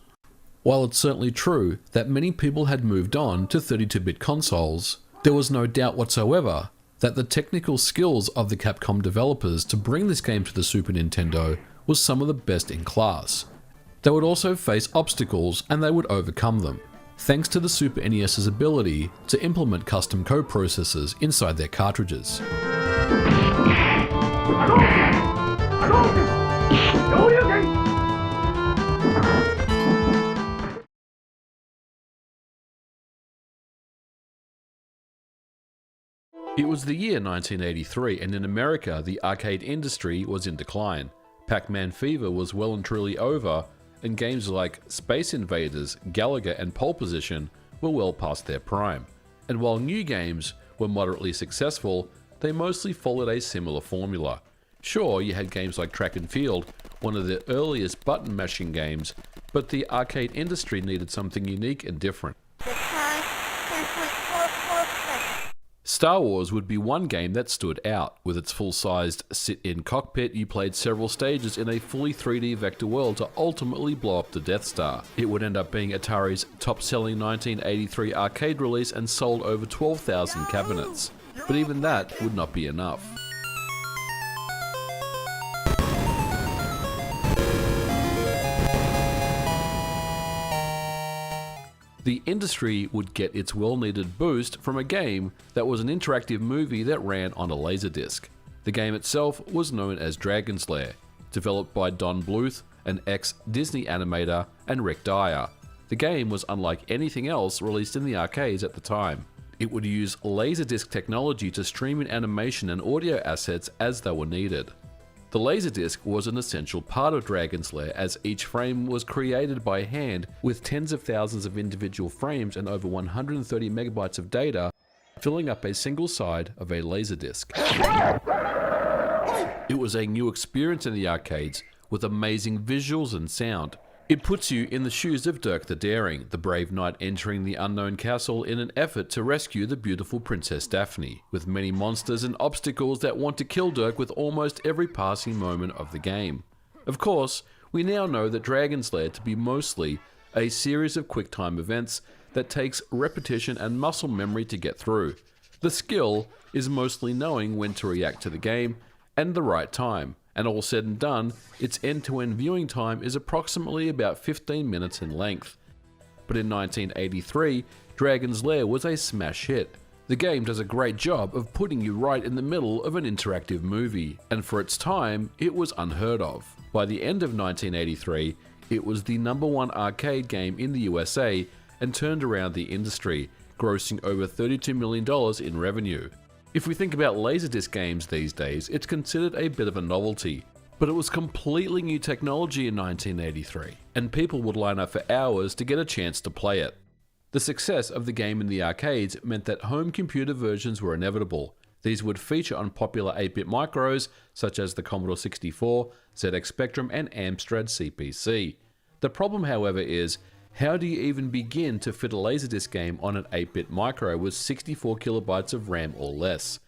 While it's certainly true that many people had moved on to 32-bit consoles, there was no doubt whatsoever that the technical skills of the Capcom developers to bring this game to the Super Nintendo was some of the best in class. They would also face obstacles and they would overcome them, thanks to the Super NES's ability to implement custom code processors inside their cartridges. It was the year 1983, and in America, the arcade industry was in decline. Pac-Man fever was well and truly over, and games like Space Invaders, Galaga, and Pole Position were well past their prime. And while new games were moderately successful, they mostly followed a similar formula. Sure, you had games like Track and Field, one of the earliest button mashing games, but the arcade industry needed something unique and different. Star Wars would be one game that stood out. With its full-sized sit-in cockpit, you played several stages in a fully 3D vector world to ultimately blow up the Death Star. It would end up being Atari's top-selling 1983 arcade release and sold over 12,000 cabinets. But even that would not be enough. The industry would get its well-needed boost from a game that was an interactive movie that ran on a laserdisc. The game itself was known as Dragon's Lair, developed by Don Bluth, an ex-Disney animator, and Rick Dyer. The game was unlike anything else released in the arcades at the time. It would use laserdisc technology to stream in animation and audio assets as they were needed. The laserdisc was an essential part of Dragon's Lair, as each frame was created by hand with tens of thousands of individual frames and over 130 megabytes of data filling up a single side of a laserdisc. It was a new experience in the arcades with amazing visuals and sound. It puts you in the shoes of Dirk the Daring, the brave knight entering the unknown castle in an effort to rescue the beautiful Princess Daphne, with many monsters and obstacles that want to kill Dirk with almost every passing moment of the game. Of course, we now know that Dragon's Lair to be mostly a series of quick-time events that takes repetition and muscle memory to get through. The skill is mostly knowing when to react to the game and the right time, and all said and done, its end-to-end viewing time is approximately about 15 minutes in length. But in 1983, Dragon's Lair was a smash hit. The game does a great job of putting you right in the middle of an interactive movie, and for its time, it was unheard of. By the end of 1983, it was the #1 arcade game in the USA and turned around the industry, grossing over $32 million in revenue. If we think about Laserdisc games these days, it's considered a bit of a novelty, but it was completely new technology in 1983, and people would line up for hours to get a chance to play it. The success of the game in the arcades meant that home computer versions were inevitable. These would feature on popular 8-bit micros such as the Commodore 64, ZX Spectrum, and Amstrad CPC. The problem, however, is how do you even begin to fit a Laserdisc game on an 8-bit micro with 64 kilobytes of RAM or less?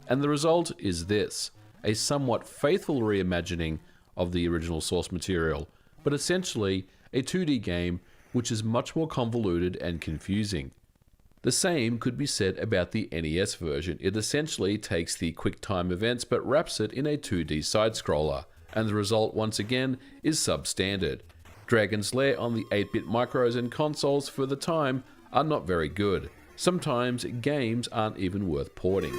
And the result is this, a somewhat faithful reimagining of the original source material, but essentially a 2D game which is much more convoluted and confusing. The same could be said about the NES version. It essentially takes the QuickTime events but wraps it in a 2D side-scroller, and the result once again is substandard. Dragon's Lair on the 8-bit micros and consoles for the time are not very good. Sometimes games aren't even worth porting.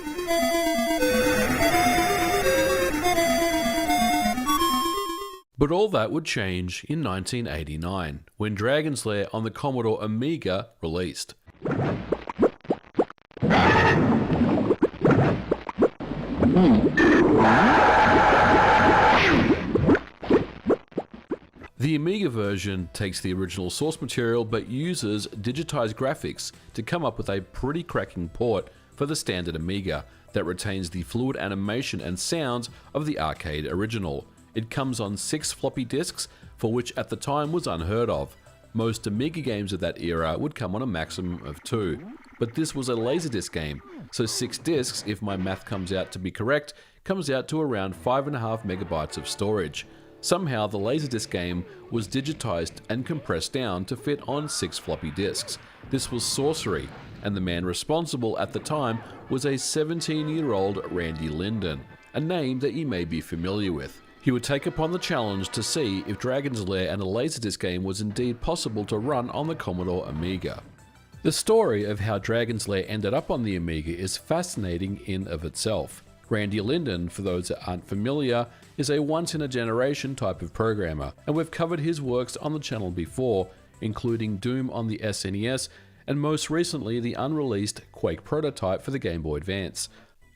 But all that would change in 1989, when Dragon's Lair on the Commodore Amiga released. The Amiga version takes the original source material but uses digitized graphics to come up with a pretty cracking port for the standard Amiga that retains the fluid animation and sounds of the arcade original. It comes on 6 floppy disks, for which at the time was unheard of. Most Amiga games of that era would come on a maximum of 2, but this was a Laserdisc game, so 6 disks, if my math comes out to be correct, comes out to around 5.5 megabytes of storage. Somehow the Laserdisc game was digitized and compressed down to fit on 6 floppy disks. This was sorcery, and the man responsible at the time was a 17-year-old Randy Linden, a name that you may be familiar with. He would take upon the challenge to see if Dragon's Lair and a Laserdisc game was indeed possible to run on the Commodore Amiga. The story of how Dragon's Lair ended up on the Amiga is fascinating in of itself. Randy Linden, for those that aren't familiar, is a once-in-a-generation type of programmer, and we've covered his works on the channel before, including Doom on the SNES, and most recently the unreleased Quake prototype for the Game Boy Advance.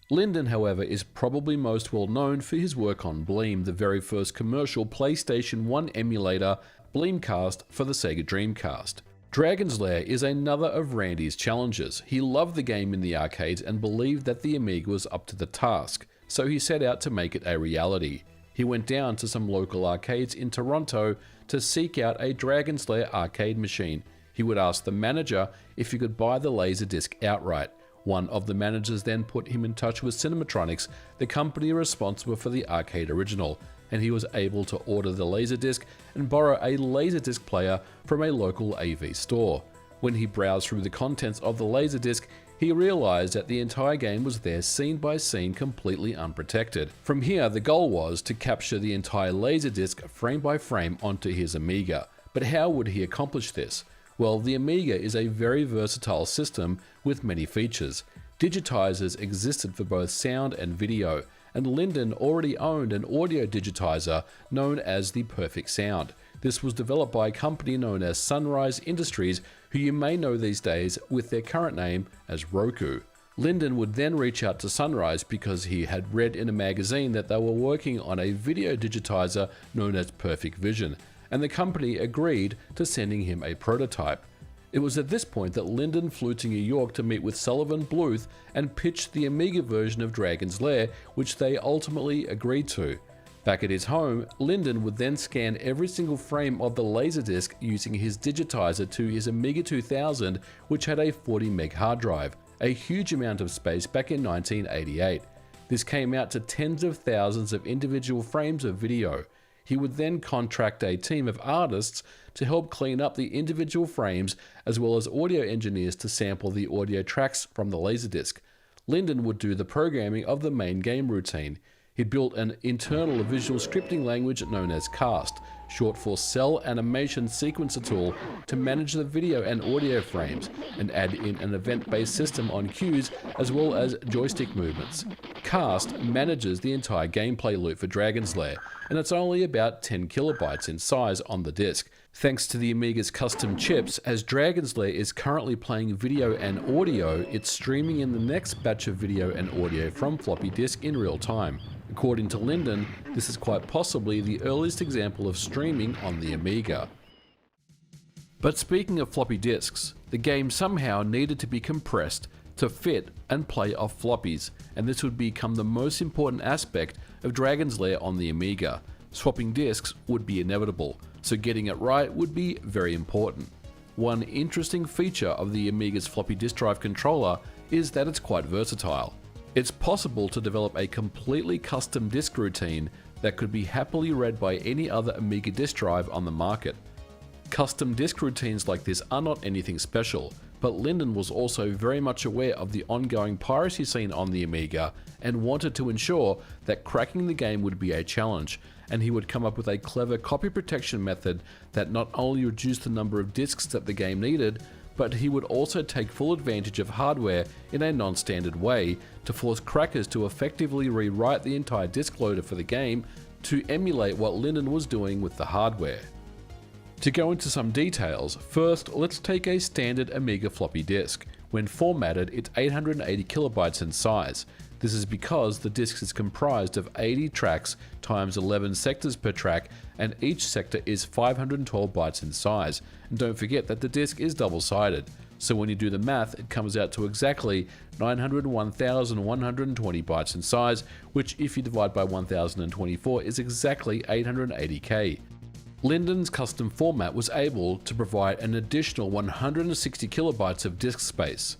Linden, however, is probably most well known for his work on Bleem, the very first commercial PlayStation 1 emulator, Bleemcast for the Sega Dreamcast. Dragon's Lair is another of Randy's challenges. He loved the game in the arcades and believed that the Amiga was up to the task, so he set out to make it a reality. He went down to some local arcades in Toronto to seek out a Dragon's Lair arcade machine. He would ask the manager if he could buy the Laserdisc outright. One of the managers then put him in touch with Cinematronics, the company responsible for the arcade original, and he was able to order the Laserdisc and borrow a Laserdisc player from a local AV store. When he browsed through the contents of the Laserdisc, he realized that the entire game was there scene by scene, completely unprotected. From here, the goal was to capture the entire Laserdisc frame by frame onto his Amiga. But how would he accomplish this? Well, the Amiga is a very versatile system with many features. Digitizers existed for both sound and video, and Linden already owned an audio digitizer known as the Perfect Sound. This was developed by a company known as Sunrise Industries, who you may know these days with their current name as Roku. Linden would then reach out to Sunrise because he had read in a magazine that they were working on a video digitizer known as Perfect Vision, and the company agreed to sending him a prototype. It was at this point that Linden flew to New York to meet with Sullivan Bluth and pitched the Amiga version of Dragon's Lair, which they ultimately agreed to. Back at his home, Linden would then scan every single frame of the Laserdisc using his digitizer to his Amiga 2000, which had a 40 meg hard drive, a huge amount of space back in 1988. This came out to tens of thousands of individual frames of video. He would then contract a team of artists to help clean up the individual frames, as well as audio engineers to sample the audio tracks from the Laserdisc. Linden would do the programming of the main game routine. He built an internal visual scripting language known as CAST, short for Cell Animation Sequencer Tool, to manage the video and audio frames, and add in an event-based system on cues as well as joystick movements. CAST manages the entire gameplay loop for Dragon's Lair, and it's only about 10 kilobytes in size on the disc. Thanks to the Amiga's custom chips, as Dragon's Lair is currently playing video and audio, it's streaming in the next batch of video and audio from floppy disk in real time. According to Linden, this is quite possibly the earliest example of streaming on the Amiga. But speaking of floppy disks, the game somehow needed to be compressed to fit and play off floppies, and this would become the most important aspect of Dragon's Lair on the Amiga. Swapping disks would be inevitable, so getting it right would be very important. One interesting feature of the Amiga's floppy disk drive controller is that it's quite versatile. It's possible to develop a completely custom disk routine that could be happily read by any other Amiga disk drive on the market. Custom disk routines like this are not anything special, but Linden was also very much aware of the ongoing piracy scene on the Amiga and wanted to ensure that cracking the game would be a challenge, and he would come up with a clever copy protection method that not only reduced the number of disks that the game needed, but he would also take full advantage of hardware in a non-standard way to force crackers to effectively rewrite the entire disk loader for the game to emulate what Linden was doing with the hardware. To go into some details, first let's take a standard Amiga floppy disk. When formatted, it's 880 kilobytes in size. This is because the disk is comprised of 80 tracks times 11 sectors per track, and each sector is 512 bytes in size. And don't forget that the disk is double-sided, so when you do the math, it comes out to exactly 901,120 bytes in size, which if you divide by 1024 is exactly 880K. Linden's custom format was able to provide an additional 160 kilobytes of disk space.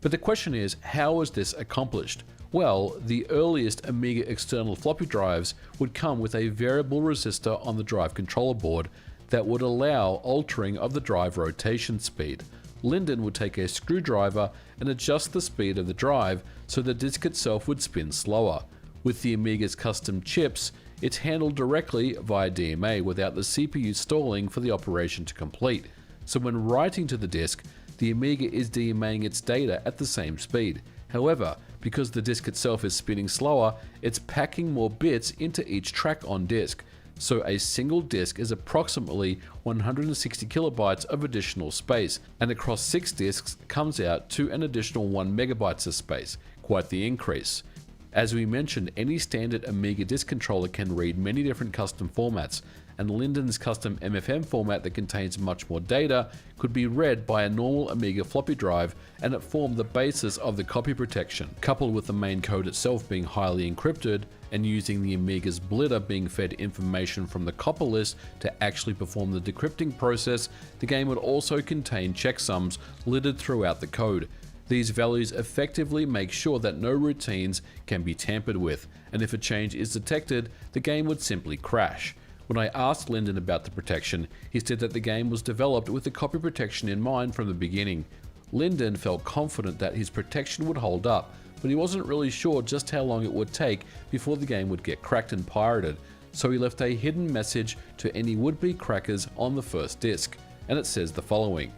But the question is, how was this accomplished? Well, the earliest Amiga external floppy drives would come with a variable resistor on the drive controller board that would allow altering of the drive rotation speed. Linden would take a screwdriver and adjust the speed of the drive so the disk itself would spin slower. With the Amiga's custom chips, it's handled directly via DMA without the CPU stalling for the operation to complete. So when writing to the disk, the Amiga is DMAing its data at the same speed. However, because the disk itself is spinning slower, it's packing more bits into each track on disk. So a single disk is approximately 160 kilobytes of additional space, and across 6 disks comes out to an additional 1 megabytes of space. Quite the increase. As we mentioned, any standard Amiga disk controller can read many different custom formats, and Linden's custom MFM format that contains much more data could be read by a normal Amiga floppy drive, and it formed the basis of the copy protection. Coupled with the main code itself being highly encrypted, and using the Amiga's blitter being fed information from the copper list to actually perform the decrypting process, the game would also contain checksums littered throughout the code. These values effectively make sure that no routines can be tampered with, and if a change is detected, the game would simply crash. When I asked Linden about the protection, he said that the game was developed with the copy protection in mind from the beginning. Linden felt confident that his protection would hold up, but he wasn't really sure just how long it would take before the game would get cracked and pirated, so he left a hidden message to any would-be crackers on the first disc, and it says the following: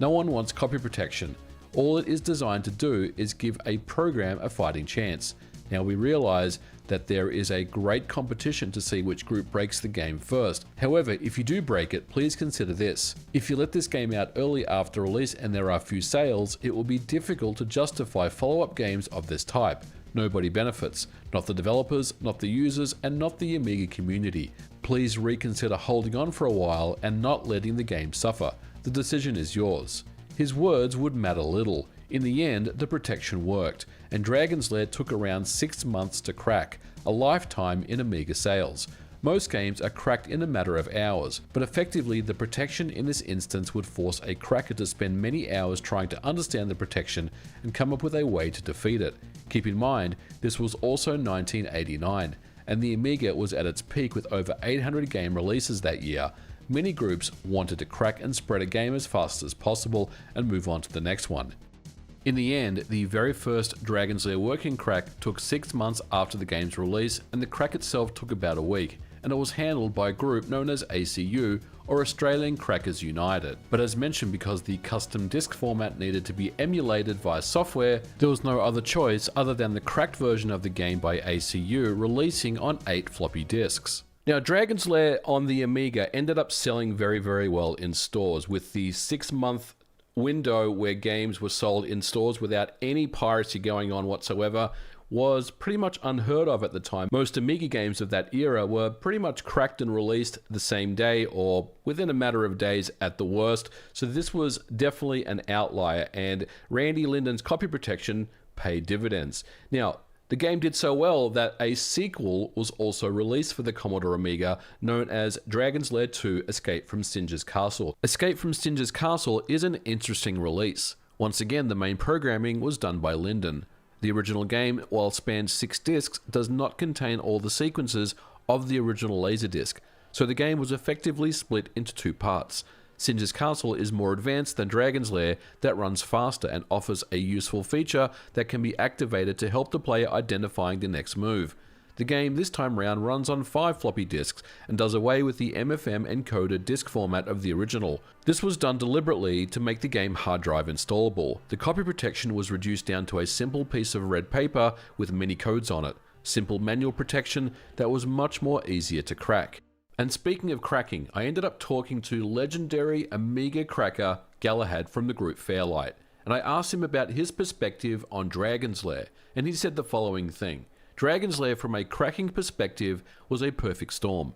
"No one wants copy protection. All it is designed to do is give a program a fighting chance. Now we realize that there is a great competition to see which group breaks the game first. However, if you do break it, please consider this. If you let this game out early after release and there are few sales, it will be difficult to justify follow-up games of this type. Nobody benefits. Not the developers, not the users, and not the Amiga community. Please reconsider holding on for a while and not letting the game suffer. The decision is yours." his words would matter little. In the end, the protection worked, and Dragon's Lair took around 6 months to crack, a lifetime in Amiga sales. Most games are cracked in a matter of hours, but effectively the protection in this instance would force a cracker to spend many hours trying to understand the protection and come up with a way to defeat it. Keep in mind, this was also 1989, and the Amiga was at its peak with over 800 game releases that year. Many groups wanted to crack and spread a game as fast as possible and move on to the next one. In the end, the very first Dragon's Lair working crack took 6 months after the game's release, and the crack itself took about a week, and it was handled by a group known as ACU, or Australian Crackers United. But as mentioned, because the custom disc format needed to be emulated via software, there was no other choice other than the cracked version of the game by ACU releasing on 8 floppy disks. Now, Dragon's Lair on the Amiga ended up selling very well in stores, with the 6-month window where games were sold in stores without any piracy going on whatsoever was pretty much unheard of at the time. Most Amiga games of that era were pretty much cracked and released the same day or within a matter of days at the worst, so this was definitely an outlier, and Randy Linden's copy protection paid dividends. Now, the game did so well that a sequel was also released for the Commodore Amiga, known as Dragon's Lair 2 Escape from Singe's Castle. Escape from Singe's Castle is an interesting release. Once again, the main programming was done by Linden. The original game, while spanned 6 discs, does not contain all the sequences of the original Laserdisc, so the game was effectively split into 2 parts. Singe's Castle is more advanced than Dragon's Lair, that runs faster and offers a useful feature that can be activated to help the player identifying the next move. The game this time round runs on 5 floppy disks and does away with the MFM encoded disk format of the original. This was done deliberately to make the game hard drive installable. The copy protection was reduced down to a simple piece of red paper with many codes on it. Simple manual protection that was much more easier to crack. And speaking of cracking, I ended up talking to legendary Amiga cracker Galahad from the group Fairlight, and I asked him about his perspective on Dragon's Lair, and he said the following thing. Dragon's Lair from a cracking perspective was a perfect storm.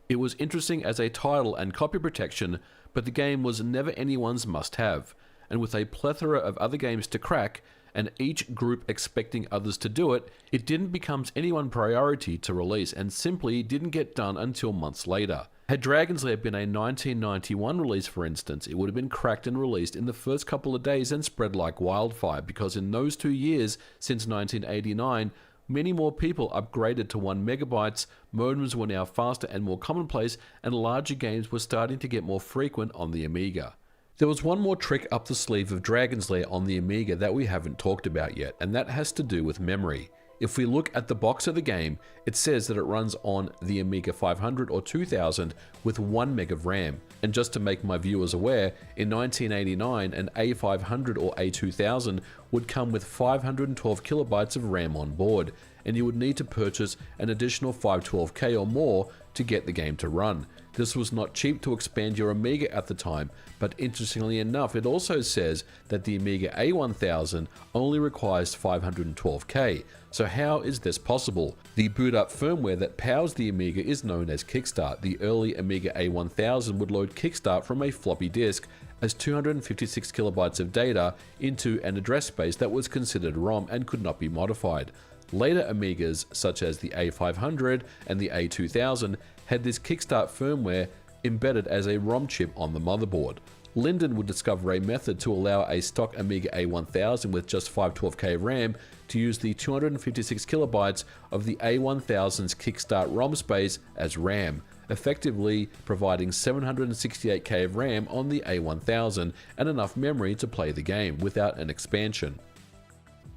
It was interesting as a title and copy protection, but the game was never anyone's must-have, and with a plethora of other games to crack, and each group expecting others to do it, it didn't become anyone's priority to release and simply didn't get done until months later. Had Dragon's Lair been a 1991 release, for instance, it would have been cracked and released in the first couple of days and spread like wildfire, because in those 2 years since 1989, many more people upgraded to 1 megabytes, modems were now faster and more commonplace, and larger games were starting to get more frequent on the Amiga. There was one more trick up the sleeve of Dragon's Lair on the Amiga that we haven't talked about yet, and that has to do with memory. If we look at the box of the game, it says that it runs on the Amiga 500 or 2000 with 1 meg of RAM. And just to make my viewers aware, in 1989, an A500 or A2000 would come with 512 kilobytes of RAM on board, and you would need to purchase an additional 512K or more to get the game to run. This was not cheap to expand your Amiga at the time, but interestingly enough, it also says that the Amiga A1000 only requires 512K. So how is this possible? The boot up firmware that powers the Amiga is known as Kickstart. The early Amiga A1000 would load Kickstart from a floppy disk as 256 kilobytes of data into an address space that was considered ROM and could not be modified. Later Amigas, such as the A500 and the A2000, had this Kickstart firmware embedded as a ROM chip on the motherboard. Linden would discover a method to allow a stock Amiga A1000 with just 512K RAM to use the 256 kilobytes of the A1000's Kickstart ROM space as RAM, effectively providing 768K of RAM on the A1000 and enough memory to play the game without an expansion.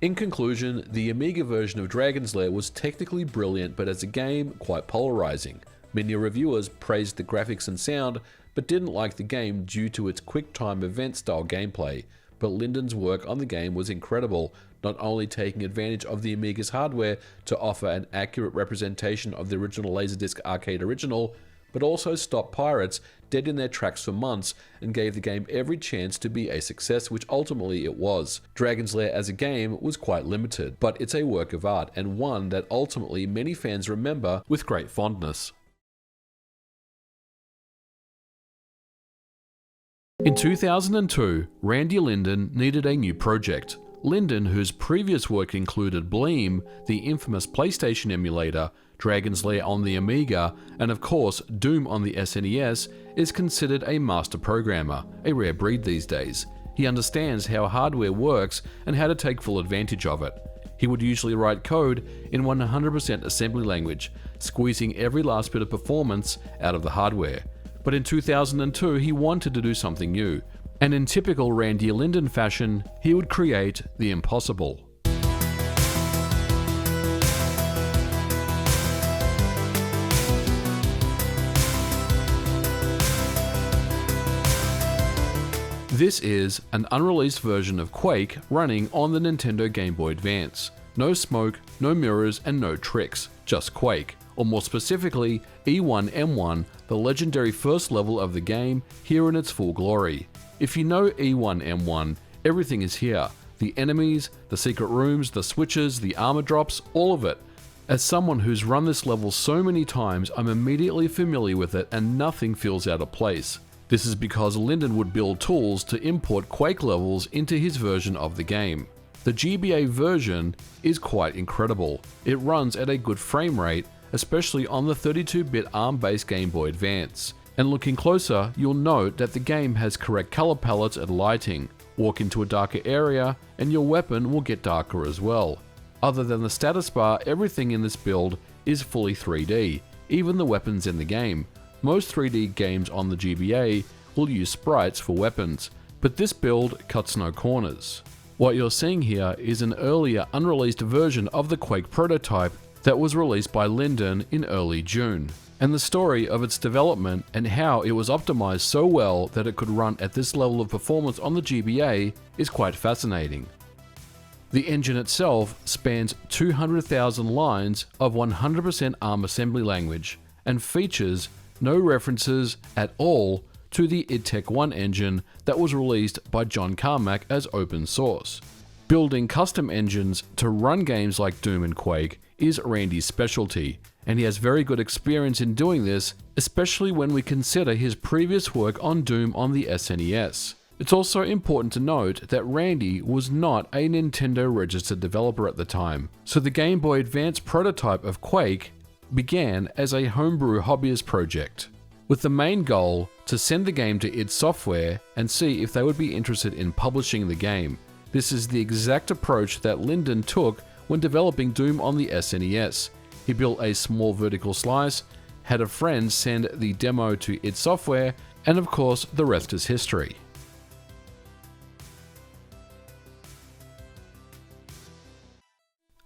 In conclusion, the Amiga version of Dragon's Lair was technically brilliant, but as a game, quite polarizing. Many reviewers praised the graphics and sound, but didn't like the game due to its quick-time event-style gameplay. But Linden's work on the game was incredible, not only taking advantage of the Amiga's hardware to offer an accurate representation of the original Laserdisc arcade original, but also stopped pirates dead in their tracks for months and gave the game every chance to be a success, which ultimately it was. Dragon's Lair as a game was quite limited, but it's a work of art and one that ultimately many fans remember with great fondness. In 2002, Randy Linden needed a new project. Linden, whose previous work included Bleem, the infamous PlayStation emulator, Dragon's Lair on the Amiga, and of course Doom on the SNES, is considered a master programmer, a rare breed these days. He understands how hardware works and how to take full advantage of it. He would usually write code in 100% assembly language, squeezing every last bit of performance out of the hardware. But in 2002, he wanted to do something new, and in typical Randy Linden fashion, he would create the impossible. This is an unreleased version of Quake running on the Nintendo Game Boy Advance. No smoke, no mirrors, and no tricks, just Quake, or more specifically, E1M1, the legendary first level of the game, here in its full glory. If you know E1M1, everything is here. The enemies, the secret rooms, the switches, the armor drops, all of it. As someone who's run this level so many times, I'm immediately familiar with it and nothing feels out of place. This is because Linden would build tools to import Quake levels into his version of the game. The GBA version is quite incredible. It runs at a good frame rate, especially on the 32-bit ARM-based Game Boy Advance. And looking closer, you'll note that the game has correct color palettes and lighting. Walk into a darker area, and your weapon will get darker as well. Other than the status bar, everything in this build is fully 3D, even the weapons in the game. Most 3D games on the GBA will use sprites for weapons, but this build cuts no corners. What you're seeing here is an earlier unreleased version of the Quake prototype that was released by Linden in early June, and the story of its development and how it was optimized so well that it could run at this level of performance on the GBA is quite fascinating. The engine itself spans 200,000 lines of 100% ARM assembly language and features no references at all to the idTech 1 engine that was released by John Carmack as open source. Building custom engines to run games like Doom and Quake is Randy's specialty, and he has very good experience in doing this, especially when we consider his previous work on Doom on the SNES. It's also important to note that Randy was not a Nintendo registered developer at the time, so the Game Boy Advance prototype of Quake began as a homebrew hobbyist project, with the main goal to send the game to id Software and see if they would be interested in publishing the game. This is the exact approach that Linden took when developing Doom on the SNES. He built a small vertical slice, had a friend send the demo to id Software, and of course the rest is history.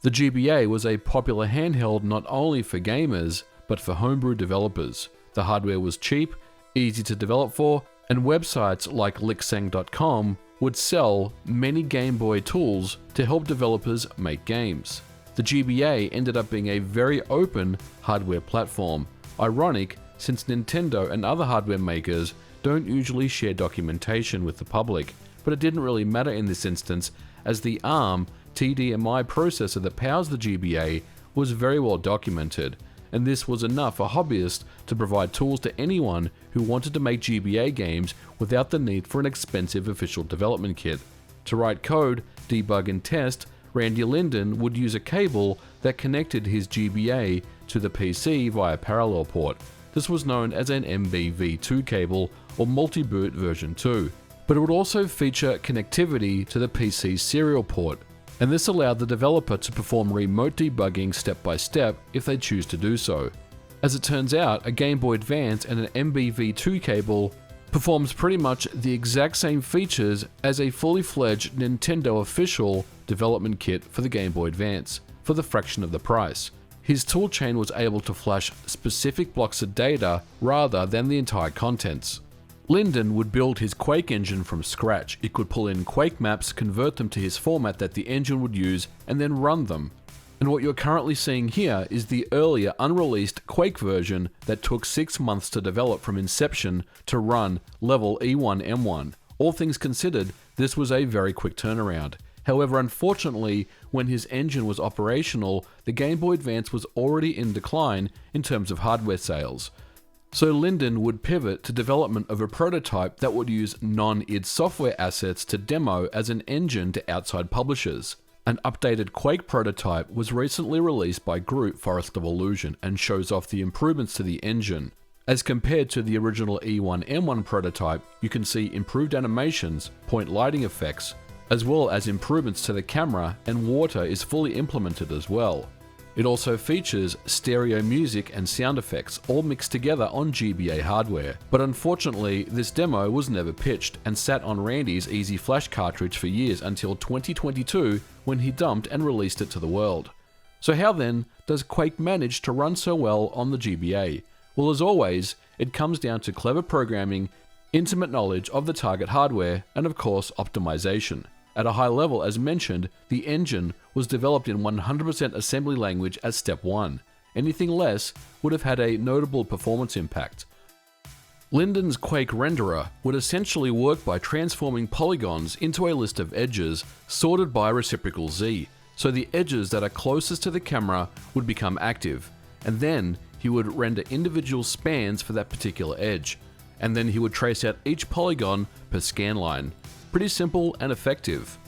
The GBA was a popular handheld not only for gamers, but for homebrew developers. The hardware was cheap, easy to develop for, and websites like licksang.com would sell many Game Boy tools to help developers make games. The GBA ended up being a very open hardware platform. Ironic, since Nintendo and other hardware makers don't usually share documentation with the public, but it didn't really matter in this instance, as the ARM TDMI processor that powers the GBA was very well documented, and this was enough for hobbyists to provide tools to anyone who wanted to make GBA games without the need for an expensive official development kit. To write code, debug and test, Randy Linden would use a cable that connected his GBA to the PC via parallel port. This was known as an MBV2 cable or multi-boot version 2, but it would also feature connectivity to the PC serial port, and this allowed the developer to perform remote debugging step by step if they choose to do so. As it turns out, a Game Boy Advance and an MBV2 cable performs pretty much the exact same features as a fully fledged Nintendo official development kit for the Game Boy Advance, for the fraction of the price. His toolchain was able to flash specific blocks of data rather than the entire contents. Linden would build his Quake engine from scratch. It could pull in Quake maps, convert them to his format that the engine would use, and then run them. And what you're currently seeing here is the earlier unreleased Quake version that took 6 months to develop from inception to run level E1M1. All things considered, this was a very quick turnaround. However, unfortunately, when his engine was operational, the Game Boy Advance was already in decline in terms of hardware sales. So Linden would pivot to development of a prototype that would use non-id software assets to demo as an engine to outside publishers. An updated Quake prototype was recently released by group Forest of Illusion and shows off the improvements to the engine. As compared to the original E1M1 prototype, you can see improved animations, point lighting effects, as well as improvements to the camera, and water is fully implemented as well. It also features stereo music and sound effects all mixed together on GBA hardware, but unfortunately this demo was never pitched and sat on Randy's Easy Flash cartridge for years until 2022 when he dumped and released it to the world. So how then does Quake manage to run so well on the GBA? Well, as always, it comes down to clever programming, intimate knowledge of the target hardware, and of course optimization. At a high level, as mentioned, the engine was developed in 100% assembly language as step 1. Anything less would have had a notable performance impact. Linden's Quake renderer would essentially work by transforming polygons into a list of edges sorted by reciprocal Z, so the edges that are closest to the camera would become active, and then he would render individual spans for that particular edge, and then he would trace out each polygon per scan line. Pretty simple and effective.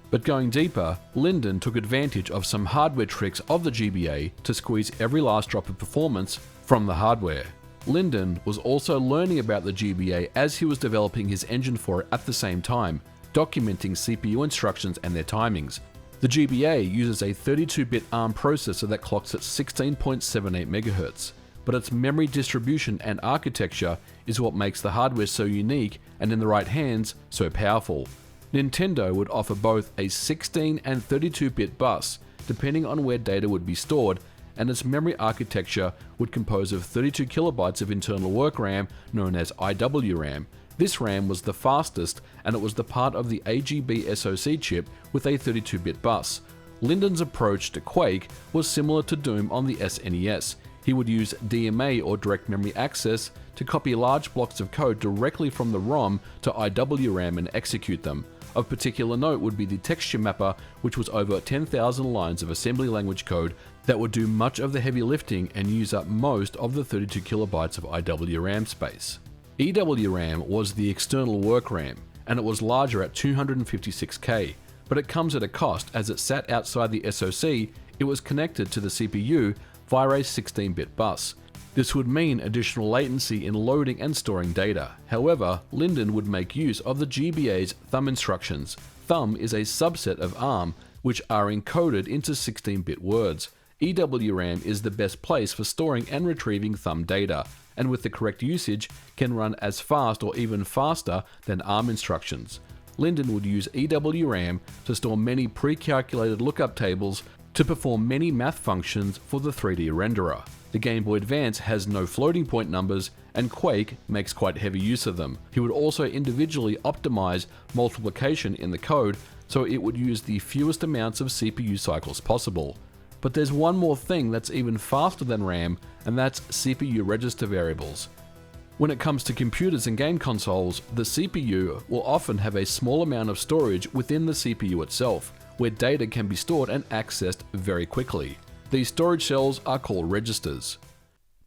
But going deeper, Linden took advantage of some hardware tricks of the GBA to squeeze every last drop of performance from the hardware. Linden was also learning about the GBA as he was developing his engine for it at the same time, documenting CPU instructions and their timings. The GBA uses a 32-bit ARM processor that clocks at 16.78 MHz, but its memory distribution and architecture is what makes the hardware so unique and in the right hands so powerful. Nintendo would offer both a 16 and 32-bit bus, depending on where data would be stored, and its memory architecture would compose of 32 kilobytes of internal work RAM known as IWRAM. This RAM was the fastest, and it was the part of the AGB SoC chip with a 32-bit bus. Linden's approach to Quake was similar to Doom on the SNES. He would use DMA or direct memory access to copy large blocks of code directly from the ROM to IWRAM and execute them. Of particular note would be the texture mapper, which was over 10,000 lines of assembly language code that would do much of the heavy lifting and use up most of the 32 kilobytes of IWRAM space. EWRAM was the external work RAM, and it was larger at 256K, but it comes at a cost as it sat outside the SoC. It was connected to the CPU via a 16-bit bus. This would mean additional latency in loading and storing data. However, Linden would make use of the GBA's thumb instructions. Thumb is a subset of ARM, which are encoded into 16-bit words. EWRAM is the best place for storing and retrieving thumb data, and with the correct usage can run as fast or even faster than ARM instructions. Linden would use EWRAM to store many pre-calculated lookup tables to perform many math functions for the 3D renderer. The Game Boy Advance has no floating point numbers, and Quake makes quite heavy use of them. He would also individually optimize multiplication in the code so it would use the fewest amounts of CPU cycles possible. But there's one more thing that's even faster than RAM, and that's CPU register variables. When it comes to computers and game consoles, the CPU will often have a small amount of storage within the CPU itself, where data can be stored and accessed very quickly. These storage cells are called registers.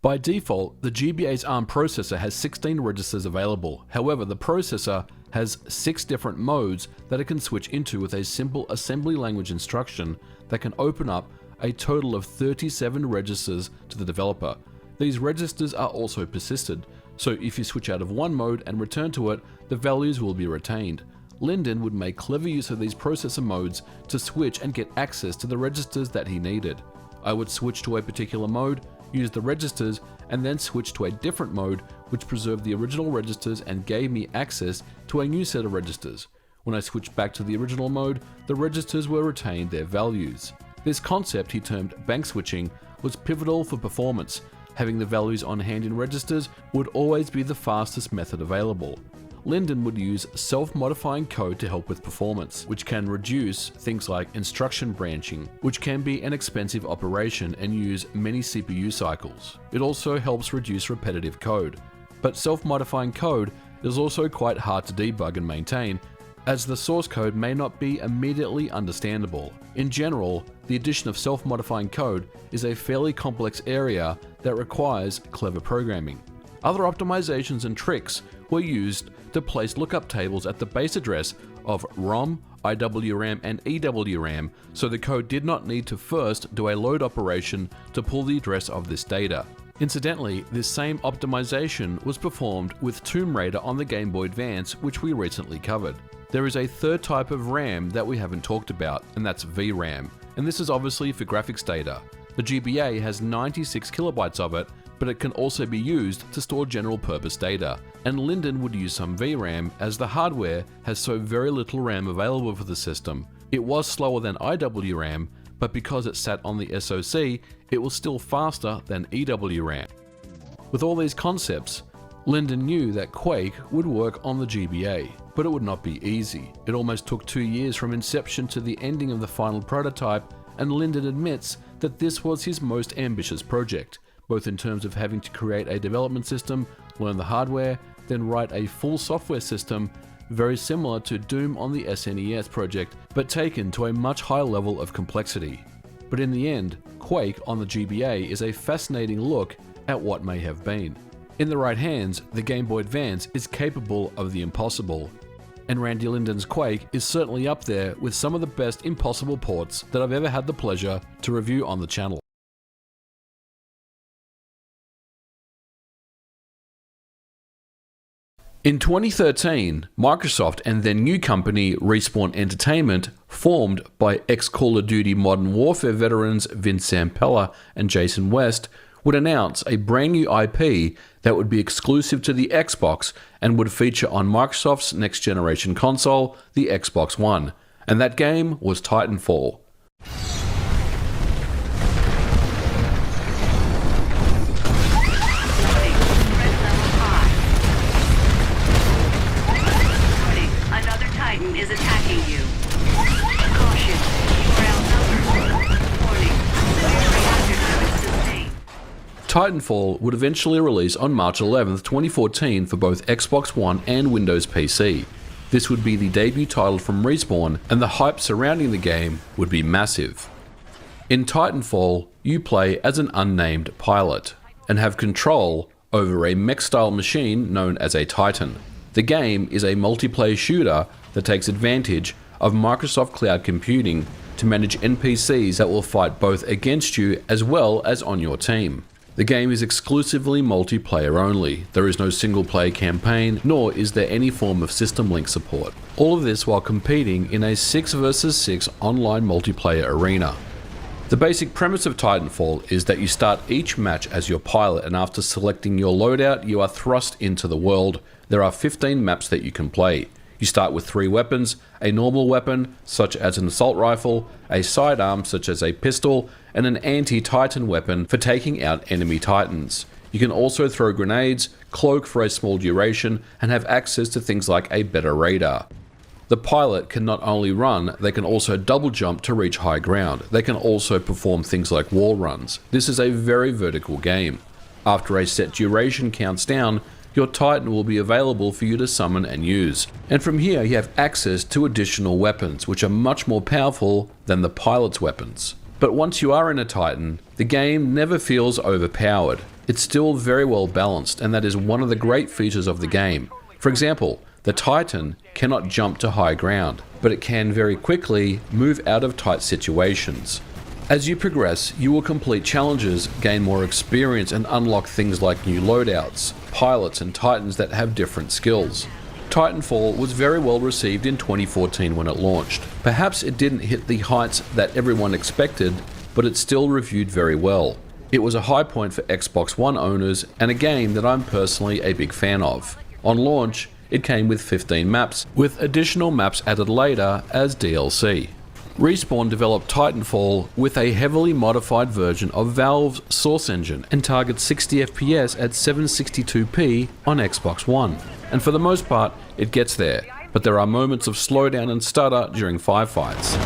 By default, the GBA's ARM processor has 16 registers available. However, the processor has 6 different modes that it can switch into with a simple assembly language instruction that can open up a total of 37 registers to the developer. These registers are also persisted, so if you switch out of one mode and return to it, the values will be retained. Linden would make clever use of these processor modes to switch and get access to the registers that he needed. I would switch to a particular mode, use the registers, and then switch to a different mode which preserved the original registers and gave me access to a new set of registers. When I switched back to the original mode, the registers were retained their values. This concept he termed bank switching was pivotal for performance. Having the values on hand in registers would always be the fastest method available. Linden would use self-modifying code to help with performance, which can reduce things like instruction branching, which can be an expensive operation and use many CPU cycles. It also helps reduce repetitive code. But self-modifying code is also quite hard to debug and maintain, as the source code may not be immediately understandable. In general, the addition of self-modifying code is a fairly complex area that requires clever programming. Other optimizations and tricks were used to place lookup tables at the base address of ROM, IWRAM and EWRAM, so the code did not need to first do a load operation to pull the address of this data. Incidentally, this same optimization was performed with Tomb Raider on the Game Boy Advance, which we recently covered. There is a third type of RAM that we haven't talked about, and that's VRAM, and this is obviously for graphics data. The GBA has 96 kilobytes of it, but it can also be used to store general purpose data, and Linden would use some VRAM as the hardware has so very little RAM available for the system. It was slower than IWRAM, but because it sat on the SoC, it was still faster than EWRAM. With all these concepts, Linden knew that Quake would work on the GBA, but it would not be easy. It almost took 2 years from inception to the ending of the final prototype, and Linden admits that this was his most ambitious project, both in terms of having to create a development system, learn the hardware, then write a full software system, very similar to Doom on the SNES project, but taken to a much higher level of complexity. But in the end, Quake on the GBA is a fascinating look at what may have been. In the right hands, the Game Boy Advance is capable of the impossible, and Randy Linden's Quake is certainly up there with some of the best impossible ports that I've ever had the pleasure to review on the channel. In 2013, Microsoft and their new company Respawn Entertainment, formed by ex-Call of Duty Modern Warfare veterans Vince Zampella and Jason West, would announce a brand new IP that would be exclusive to the Xbox and would feature on Microsoft's next generation console, the Xbox One. And that game was Titanfall. Another Titan is attacking you. Caution, you are outnumbered. Warning, severe reactor damage sustained. Titanfall would eventually release on March 11, 2014 for both Xbox One and Windows PC. This would be the debut title from Respawn, and the hype surrounding the game would be massive. In Titanfall, you play as an unnamed pilot, and have control over a mech-style machine known as a Titan. The game is a multiplayer shooter that takes advantage of Microsoft Cloud Computing to manage NPCs that will fight both against you as well as on your team. The game is exclusively multiplayer only. There is no single-player campaign, nor is there any form of system link support. All of this while competing in a 6 vs 6 online multiplayer arena. The basic premise of Titanfall is that you start each match as your pilot, and after selecting your loadout, you are thrust into the world. There are 15 maps that you can play. You start with 3 weapons, a normal weapon, such as an assault rifle, a sidearm, such as a pistol, and an anti-Titan weapon for taking out enemy Titans. You can also throw grenades, cloak for a small duration, and have access to things like a better radar. The pilot can not only run, they can also double jump to reach high ground. They can also perform things like wall runs. This is a very vertical game. After a set duration counts down, your Titan will be available for you to summon and use. And from here you have access to additional weapons, which are much more powerful than the pilot's weapons. But once you are in a Titan, the game never feels overpowered. It's still very well balanced, and that is one of the great features of the game. For example, the Titan cannot jump to high ground, but it can very quickly move out of tight situations. As you progress, you will complete challenges, gain more experience, and unlock things like new loadouts, pilots, and Titans that have different skills. Titanfall was very well received in 2014 when it launched. Perhaps it didn't hit the heights that everyone expected, but it still reviewed very well. It was a high point for Xbox One owners, and a game that I'm personally a big fan of. On launch, it came with 15 maps, with additional maps added later as DLC. Respawn developed Titanfall with a heavily modified version of Valve's Source Engine and targets 60 FPS at 762p on Xbox One. And for the most part, it gets there, but there are moments of slowdown and stutter during firefights.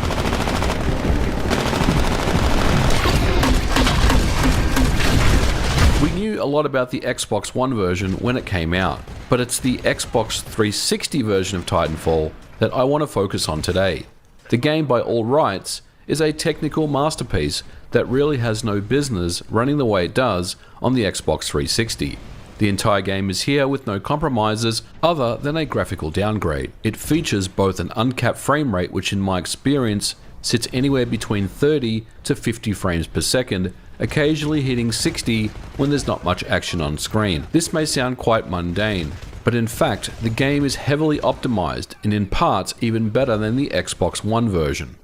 We knew a lot about the Xbox One version when it came out, but it's the Xbox 360 version of Titanfall that I want to focus on today. The game, by all rights, is a technical masterpiece that really has no business running the way it does on the Xbox 360. The entire game is here with no compromises other than a graphical downgrade. It features both an uncapped frame rate, which in my experience sits anywhere between 30 to 50 frames per second, occasionally hitting 60 when there's not much action on screen. This may sound quite mundane, but in fact the game is heavily optimized and in parts even better than the Xbox One version.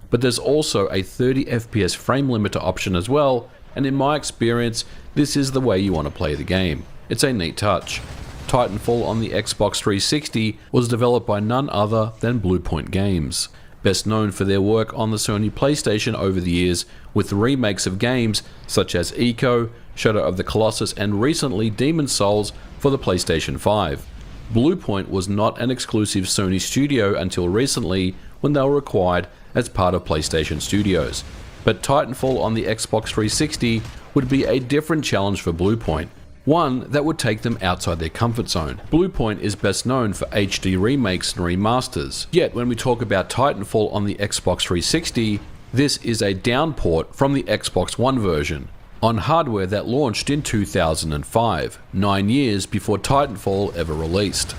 But there's also a 30 FPS frame limiter option as well, and in my experience this is the way you want to play the game. It's a neat touch. Titanfall on the Xbox 360 was developed by none other than Bluepoint Games, best known for their work on the Sony PlayStation over the years with remakes of games such as Eco, Shadow of the Colossus and recently Demon's Souls for the PlayStation 5. Bluepoint was not an exclusive Sony studio until recently when they were acquired as part of PlayStation Studios, but Titanfall on the Xbox 360 would be a different challenge for Bluepoint, one that would take them outside their comfort zone. Bluepoint is best known for HD remakes and remasters, yet when we talk about Titanfall on the Xbox 360, this is a downport from the Xbox One version, on hardware that launched in 2005, 9 years before Titanfall ever released.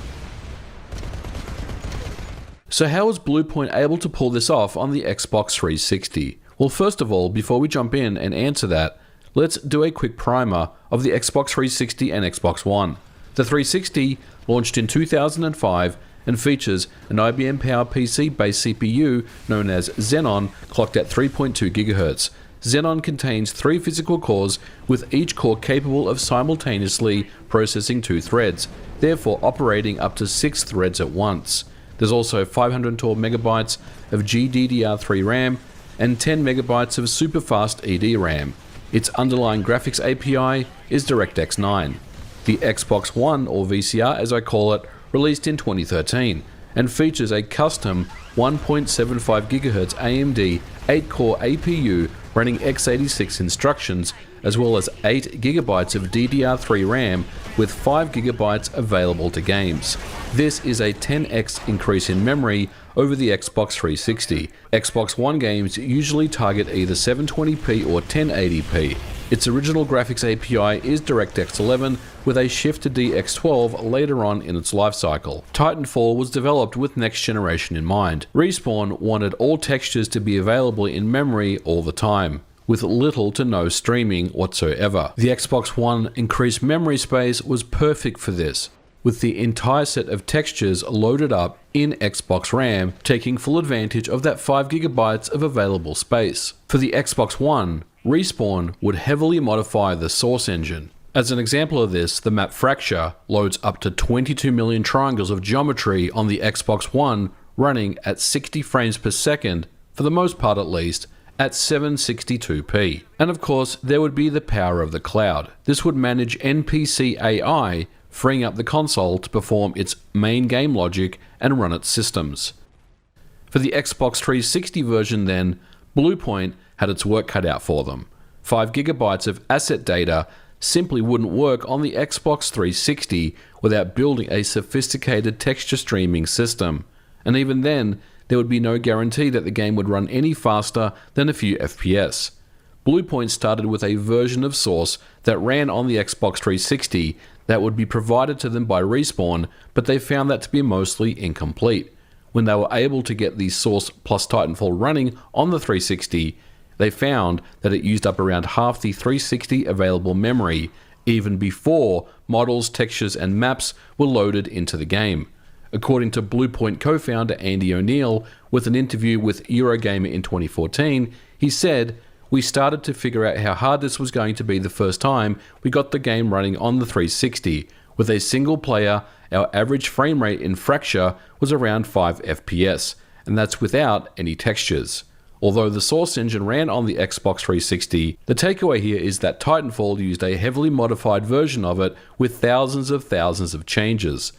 So how was Bluepoint able to pull this off on the Xbox 360? Well, first of all, before we jump in and answer that, let's do a quick primer of the Xbox 360 and Xbox One. The 360 launched in 2005 and features an IBM Power PC-based CPU known as Xenon, clocked at 3.2 GHz. Xenon contains 3 physical cores, with each core capable of simultaneously processing 2 threads, therefore operating up to 6 threads at once. There's also 512 MB of GDDR3 RAM and 10 MB of super-fast EDRAM. Its underlying graphics API is DirectX 9. The Xbox One, or VCR as I call it, released in 2013 and features a custom 1.75 GHz AMD 8-core APU running x86 instructions, as well as 8 GB of DDR3 RAM with 5 GB available to games. This is a 10x increase in memory over the Xbox 360. Xbox One games usually target either 720p or 1080p. Its original graphics API is DirectX 11 with a shift to DX12 later on in its lifecycle. Titanfall was developed with next generation in mind. Respawn wanted all textures to be available in memory all the time, with little to no streaming whatsoever. The Xbox One increased memory space was perfect for this, with the entire set of textures loaded up in Xbox RAM, taking full advantage of that 5 GB of available space. For the Xbox One, Respawn would heavily modify the source engine. As an example of this, the map Fracture loads up to 22 million triangles of geometry on the Xbox One, running at 60 frames per second, for the most part at least, at 762p. And of course, there would be the power of the cloud. This would manage NPC AI, freeing up the console to perform its main game logic and run its systems. For the Xbox 360 version then, Bluepoint had its work cut out for them. 5 GB of asset data simply wouldn't work on the Xbox 360 without building a sophisticated texture streaming system. And even then, there would be no guarantee that the game would run any faster than a few FPS. Bluepoint started with a version of Source that ran on the Xbox 360 that would be provided to them by Respawn, but they found that to be mostly incomplete. When they were able to get the Source plus Titanfall running on the 360, they found that it used up around half the 360 available memory, even before models, textures, and maps were loaded into the game. According to Bluepoint co-founder Andy O'Neill, with an interview with Eurogamer in 2014, he said, "We started to figure out how hard this was going to be the first time we got the game running on the 360. With a single player, our average frame rate in Fracture was around 5 FPS, and that's without any textures." Although the Source engine ran on the Xbox 360, the takeaway here is that Titanfall used a heavily modified version of it with thousands of changes.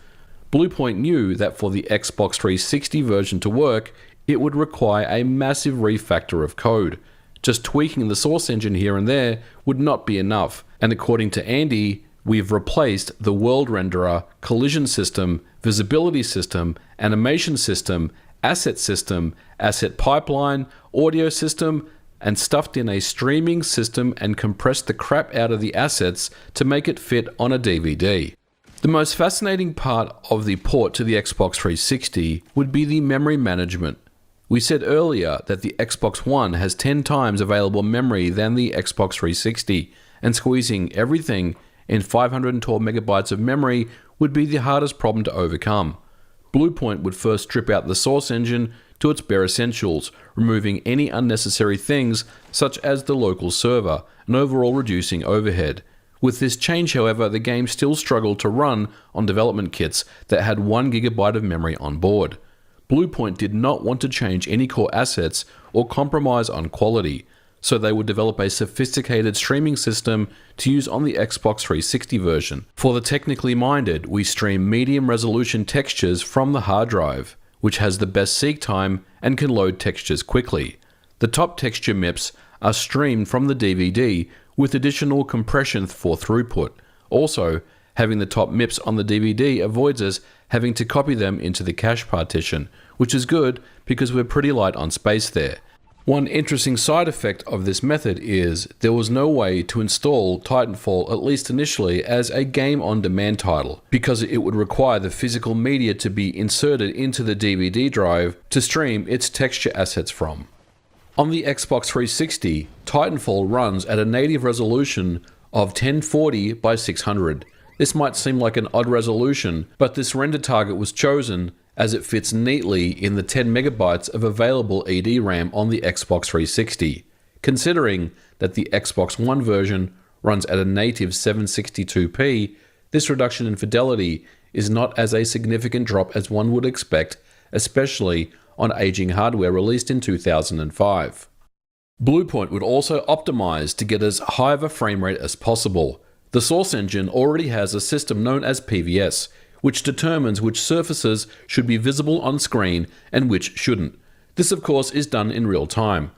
Bluepoint knew that for the Xbox 360 version to work, it would require a massive refactor of code. Just tweaking the Source engine here and there would not be enough, and according to Andy, we've replaced the world renderer, collision system, visibility system, animation system, asset pipeline, audio system, and stuffed in a streaming system and compressed the crap out of the assets to make it fit on a DVD. The most fascinating part of the port to the Xbox 360 would be the memory management. We said earlier that the Xbox One has 10 times available memory than the Xbox 360, and squeezing everything in 512 megabytes of memory would be the hardest problem to overcome. Bluepoint would first strip out the source engine to its bare essentials, removing any unnecessary things such as the local server, and overall reducing overhead. With this change, however, the game still struggled to run on development kits that had 1 GB of memory on board. Bluepoint did not want to change any core assets or compromise on quality, so they would develop a sophisticated streaming system to use on the Xbox 360 version. For the technically minded, we stream medium resolution textures from the hard drive, which has the best seek time and can load textures quickly. The top texture MIPS are streamed from the DVD with additional compression for throughput. Also, having the top MIPS on the DVD avoids us having to copy them into the cache partition, which is good because we're pretty light on space there. One interesting side effect of this method is there was no way to install Titanfall, at least initially, as a game-on-demand title, because it would require the physical media to be inserted into the DVD drive to stream its texture assets from. On the Xbox 360, Titanfall runs at a native resolution of 1040 by 600. This might seem like an odd resolution, but this render target was chosen as it fits neatly in the 10 megabytes of available ED RAM on the Xbox 360. Considering that the Xbox One version runs at a native 762p, this reduction in fidelity is not as a significant drop as one would expect, especially on aging hardware released in 2005. Bluepoint would also optimize to get as high of a frame rate as possible. The source engine already has a system known as PVS, which determines which surfaces should be visible on screen and which shouldn't. This, of course, is done in real time.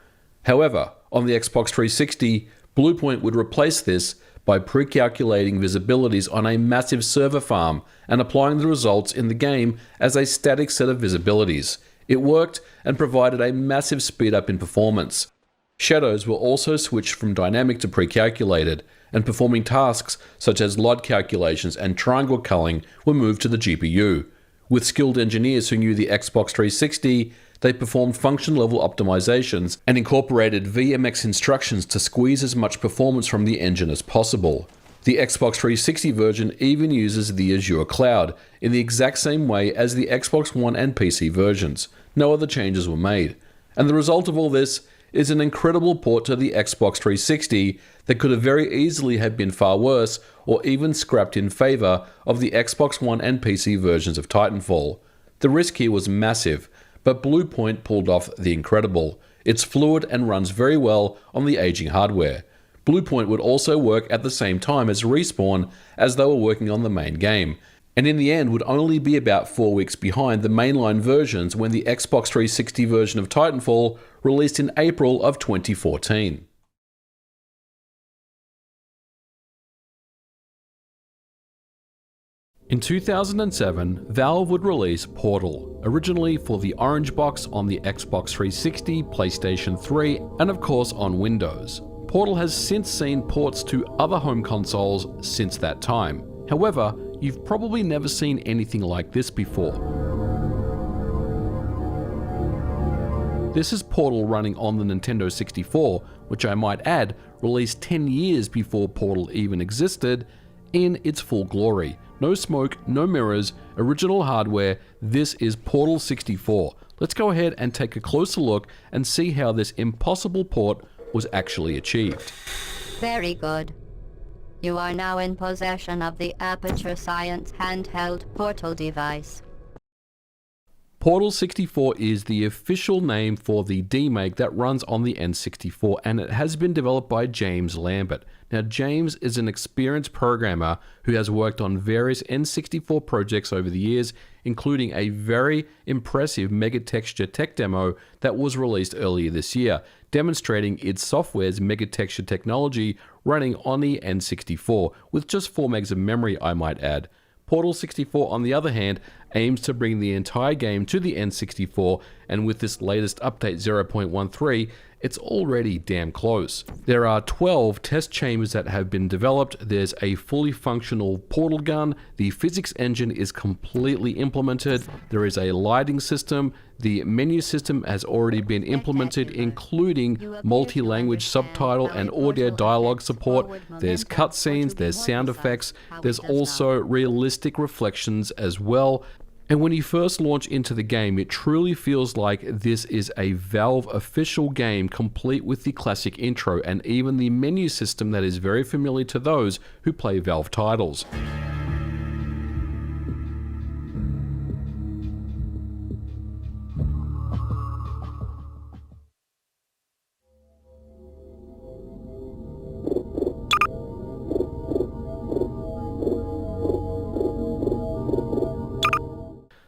However, on the Xbox 360, Bluepoint would replace this by pre-calculating visibilities on a massive server farm and applying the results in the game as a static set of visibilities. It worked and provided a massive speed up in performance. Shadows were also switched from dynamic to pre-calculated, and performing tasks such as LOD calculations and triangle culling were moved to the GPU. With skilled engineers who knew the Xbox 360, they performed function-level optimizations and incorporated VMX instructions to squeeze as much performance from the engine as possible. The Xbox 360 version even uses the Azure cloud in the exact same way as the Xbox One and PC versions. No other changes were made. And the result of all this is an incredible port to the Xbox 360 that could have very easily have been far worse or even scrapped in favor of the Xbox One and PC versions of Titanfall. The risk here was massive, but Bluepoint pulled off the incredible. It's fluid and runs very well on the aging hardware. Bluepoint would also work at the same time as Respawn as they were working on the main game, and in the end would only be about 4 weeks behind the mainline versions when the Xbox 360 version of Titanfall released in April of 2014. In 2007, Valve would release Portal, originally for the Orange Box on the Xbox 360, PlayStation 3, and of course on Windows. Portal has since seen ports to other home consoles since that time. However, you've probably never seen anything like this before. This is Portal running on the Nintendo 64, which I might add, released 10 years before Portal even existed, in its full glory. No smoke, no mirrors, original hardware. This is Portal 64. Let's go ahead and take a closer look and see how this impossible port was actually achieved. Very good. You are now in possession of the Aperture Science handheld Portal device. Portal 64 is the official name for the demake that runs on the N64, and it has been developed by James Lambert. Now, James is an experienced programmer who has worked on various N64 projects over the years, including a very impressive Mega Texture tech demo that was released earlier this year, demonstrating its software's Mega Texture technology running on the N64, with just 4 megs of memory, I might add. Portal 64, on the other hand, aims to bring the entire game to the N64 and with this latest update 0.13, it's already damn close. There are 12 test chambers that have been developed, there's a fully functional portal gun, the physics engine is completely implemented, there is a lighting system, the menu system has already been implemented, including multi-language subtitle and audio dialogue support, there's cutscenes, there's sound effects, there's also realistic reflections as well. And when you first launch into the game, it truly feels like this is a Valve official game, complete with the classic intro and even the menu system that is very familiar to those who play Valve titles.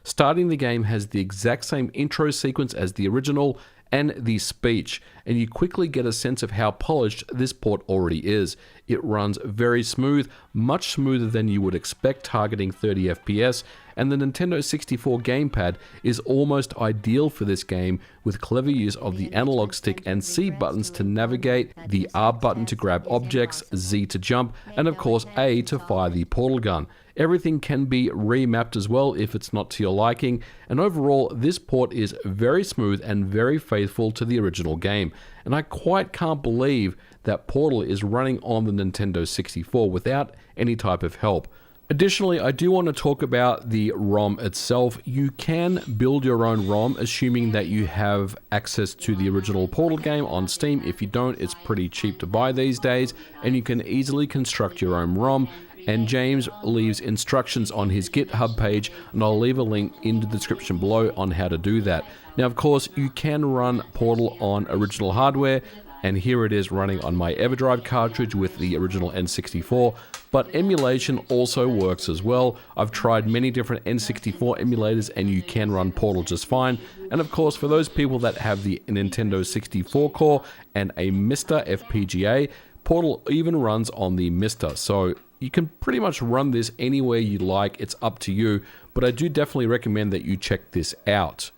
Starting the game has the exact same intro sequence as the original and the speech, and you quickly get a sense of how polished this port already is. It runs very smooth, much smoother than you would expect targeting 30 FPS, and the Nintendo 64 gamepad is almost ideal for this game, with clever use of the analog stick and C buttons to navigate, the R button to grab objects, Z to jump, and of course A to fire the portal gun. Everything can be remapped as well if it's not to your liking, and overall this port is very smooth and very faithful to the original game, and I quite can't believe that Portal is running on the Nintendo 64 without any type of help. Additionally, I do want to talk about the ROM itself. You can build your own ROM, assuming that you have access to the original Portal game on Steam. If you don't, it's pretty cheap to buy these days, and you can easily construct your own ROM. And James leaves instructions on his GitHub page, and I'll leave a link in the description below on how to do that. Now, of course, you can run Portal on original hardware, and here it is running on my EverDrive cartridge with the original N64, but emulation also works as well. I've tried many different N64 emulators, and you can run Portal just fine. And of course, for those people that have the Nintendo 64 core and a MiSTer FPGA, Portal even runs on the MiSTer, so you can pretty much run this anywhere you like, it's up to you, but I do definitely recommend that you check this out.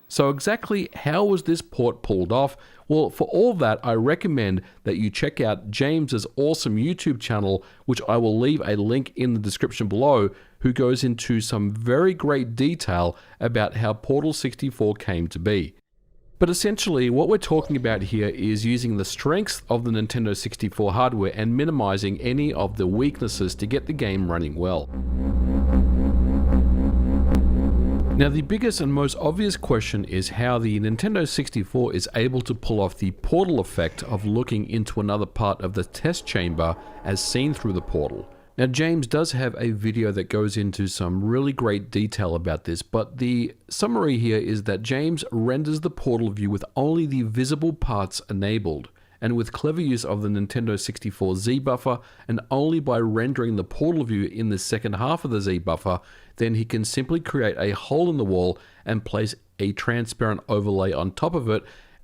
So exactly how was this port pulled off? Well, for all that, I recommend that you check out James's awesome YouTube channel, which I will leave a link in the description below, who goes into some very great detail about how Portal 64 came to be. But essentially, what we're talking about here is using the strengths of the Nintendo 64 hardware and minimizing any of the weaknesses to get the game running well. Now, the biggest and most obvious question is how the Nintendo 64 is able to pull off the portal effect of looking into another part of the test chamber as seen through the portal. Now, James does have a video that goes into some really great detail about this, but the summary here is that James renders the portal view with only the visible parts enabled, and with clever use of the Nintendo 64 Z buffer, and only by rendering the portal view in the second half of the Z buffer, then he can simply create a hole in the wall and place a transparent overlay on top of it,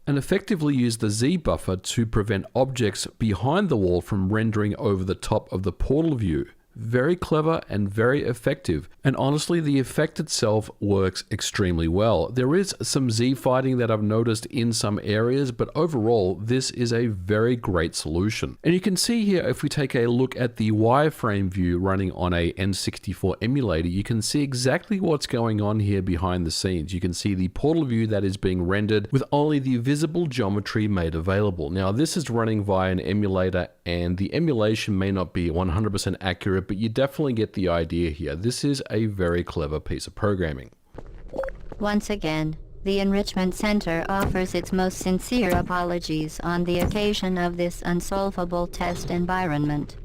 and effectively use the Z buffer to prevent objects behind the wall from rendering over the top of the portal view. Very clever and very effective, and honestly the effect itself works extremely well. There is some Z fighting that I've noticed in some areas, but overall this is a very great solution. And you can see here, if we take a look at the wireframe view running on a N64 emulator, you can see exactly what's going on here behind the scenes. You can see the portal view that is being rendered with only the visible geometry made available. Now this is running via an emulator, and the emulation may not be 100% accurate, but you definitely get the idea here. This is a very clever piece of programming. Once again, the Enrichment Center offers its most sincere apologies on the occasion of this unsolvable test environment.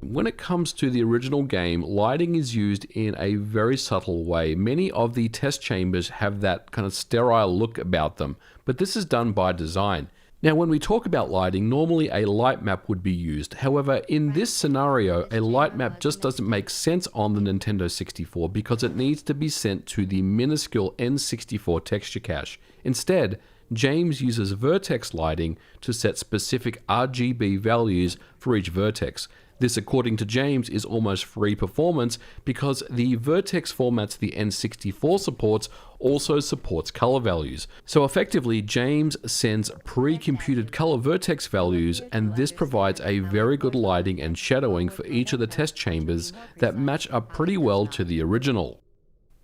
When it comes to the original game, lighting is used in a very subtle way. Many of the test chambers have that kind of sterile look about them, but this is done by design. Now, when we talk about lighting, normally a light map would be used. However, in this scenario, a light map just doesn't make sense on the Nintendo 64 because it needs to be sent to the minuscule N64 texture cache. Instead, James uses vertex lighting to set specific RGB values for each vertex. This, according to James, is almost free performance because the vertex formats the N64 supports also supports color values. So effectively, James sends pre-computed color vertex values, and this provides a very good lighting and shadowing for each of the test chambers that match up pretty well to the original.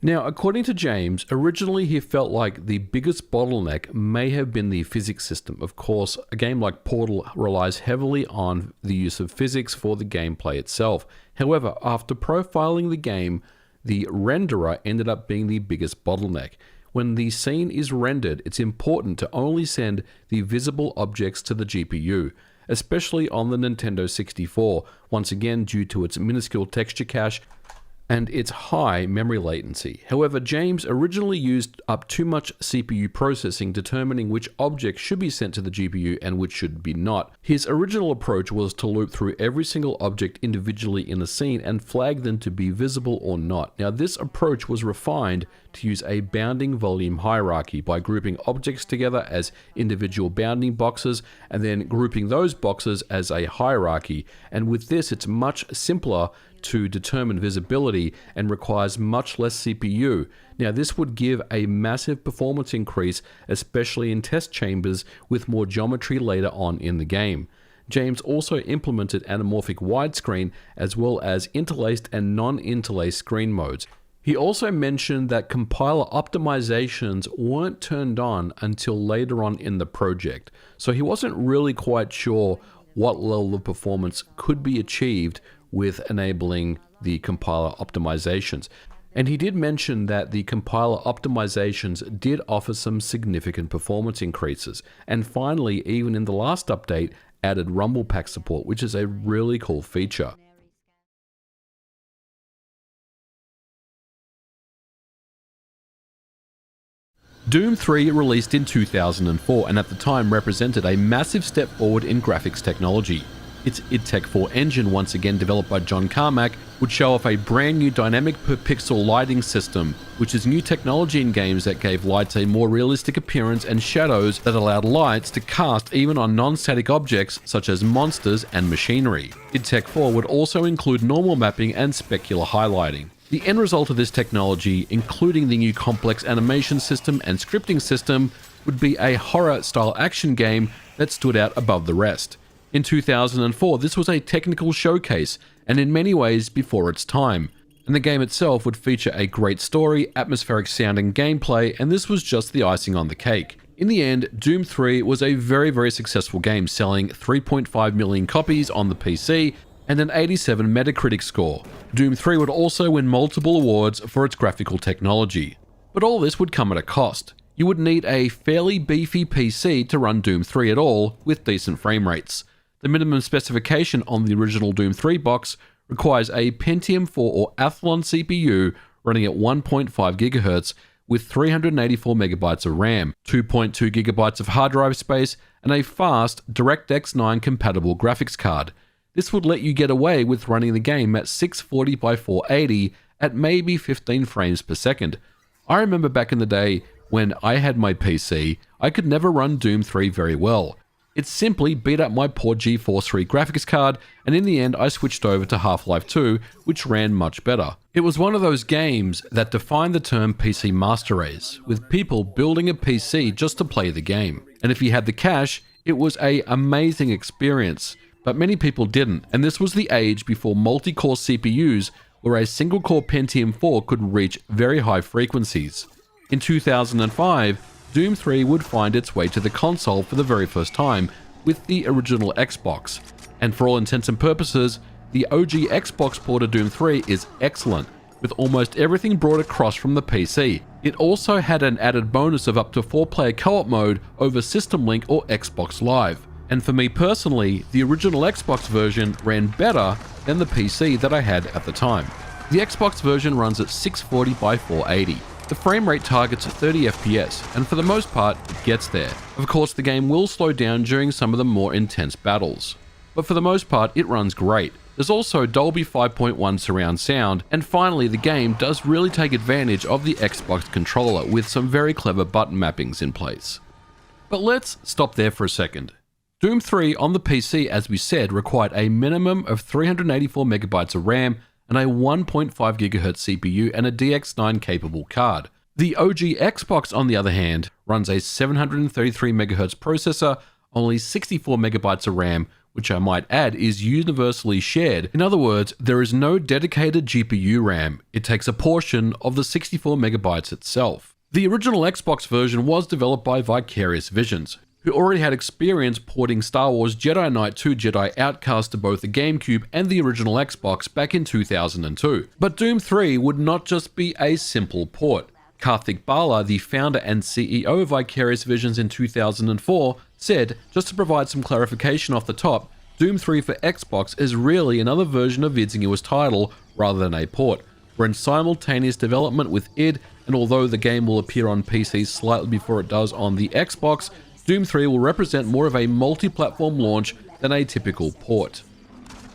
Now, according to James, originally he felt like the biggest bottleneck may have been the physics system. Of course, a game like Portal relies heavily on the use of physics for the gameplay itself. However, after profiling the game, the renderer ended up being the biggest bottleneck. When the scene is rendered, it's important to only send the visible objects to the GPU, especially on the Nintendo 64, once again due to its minuscule texture cache and its high memory latency. However, James originally used up too much CPU processing determining which objects should be sent to the GPU and which should be not. His original approach was to loop through every single object individually in the scene and flag them to be visible or not. Now, this approach was refined to use a bounding volume hierarchy by grouping objects together as individual bounding boxes and then grouping those boxes as a hierarchy. And with this, it's much simpler to determine visibility and requires much less CPU. Now, this would give a massive performance increase, especially in test chambers with more geometry later on in the game. James also implemented anamorphic widescreen as well as interlaced and non-interlaced screen modes. He also mentioned that compiler optimizations weren't turned on until later on in the project, so he wasn't really quite sure what level of performance could be achieved with enabling the compiler optimizations. And he did mention that the compiler optimizations did offer some significant performance increases. And finally, even in the last update, added rumble pack support, which is a really cool feature. Doom 3 released in 2004 and at the time represented a massive step forward in graphics technology. Its id Tech 4 engine, once again developed by John Carmack, would show off a brand new dynamic per pixel lighting system, which is new technology in games that gave lights a more realistic appearance and shadows that allowed lights to cast even on non-static objects such as monsters and machinery. id Tech 4 would also include normal mapping and specular highlighting. The end result of this technology, including the new complex animation system and scripting system, would be a horror-style action game that stood out above the rest. In 2004, this was a technical showcase, and in many ways before its time, and the game itself would feature a great story, atmospheric sound and gameplay, and this was just the icing on the cake. In the end, Doom 3 was a very successful game, selling 3.5 million copies on the PC and an 87 Metacritic score. Doom 3 would also win multiple awards for its graphical technology. But all this would come at a cost. You would need a fairly beefy PC to run Doom 3 at all, with decent frame rates. The minimum specification on the original Doom 3 box requires a Pentium 4 or Athlon CPU running at 1.5 GHz with 384 MB of RAM, 2.2 GB of hard drive space, and a fast DirectX 9 compatible graphics card. This would let you get away with running the game at 640 by 480 at maybe 15 frames per second. I remember back in the day when I had my PC, I could never run Doom 3 very well. It simply beat up my poor GeForce 3 graphics card, and in the end I switched over to Half-Life 2, which ran much better. It was one of those games that defined the term PC Master Race, with people building a PC just to play the game. And if you had the cash, it was an amazing experience. But many people didn't, and this was the age before multi-core CPUs, where a single-core Pentium 4 could reach very high frequencies. In 2005, Doom 3 would find its way to the console for the very first time with the original Xbox. And for all intents and purposes, the OG Xbox port of Doom 3 is excellent, with almost everything brought across from the PC. It also had an added bonus of up to 4-player co-op mode over System Link or Xbox Live. And for me personally, the original Xbox version ran better than the PC that I had at the time. The Xbox version runs at 640 by 480. The frame rate targets 30 FPS, and for the most part, it gets there. Of course, the game will slow down during some of the more intense battles, but for the most part, it runs great. There's also Dolby 5.1 surround sound, and finally, the game does really take advantage of the Xbox controller with some very clever button mappings in place. But let's stop there for a second. Doom 3 on the PC, as we said, required a minimum of 384 megabytes of RAM and a 1.5 GHz CPU and a DX9 capable card. The OG Xbox, on the other hand, runs a 733 MHz processor, only 64 megabytes of RAM, which I might add is universally shared. In other words, there is no dedicated GPU RAM. It takes a portion of the 64 megabytes itself. The original Xbox version was developed by Vicarious Visions, who already had experience porting Star Wars Jedi Knight 2 Jedi Outcast to both the GameCube and the original Xbox back in 2002. But Doom 3 would not just be a simple port. Karthik Bala, the founder and CEO of Vicarious Visions in 2004, said, just to provide some clarification off the top, Doom 3 for Xbox is really another version of id Sengua's title rather than a port. We're in simultaneous development with id, and although the game will appear on PC slightly before it does on the Xbox, Doom 3 will represent more of a multi-platform launch than a typical port.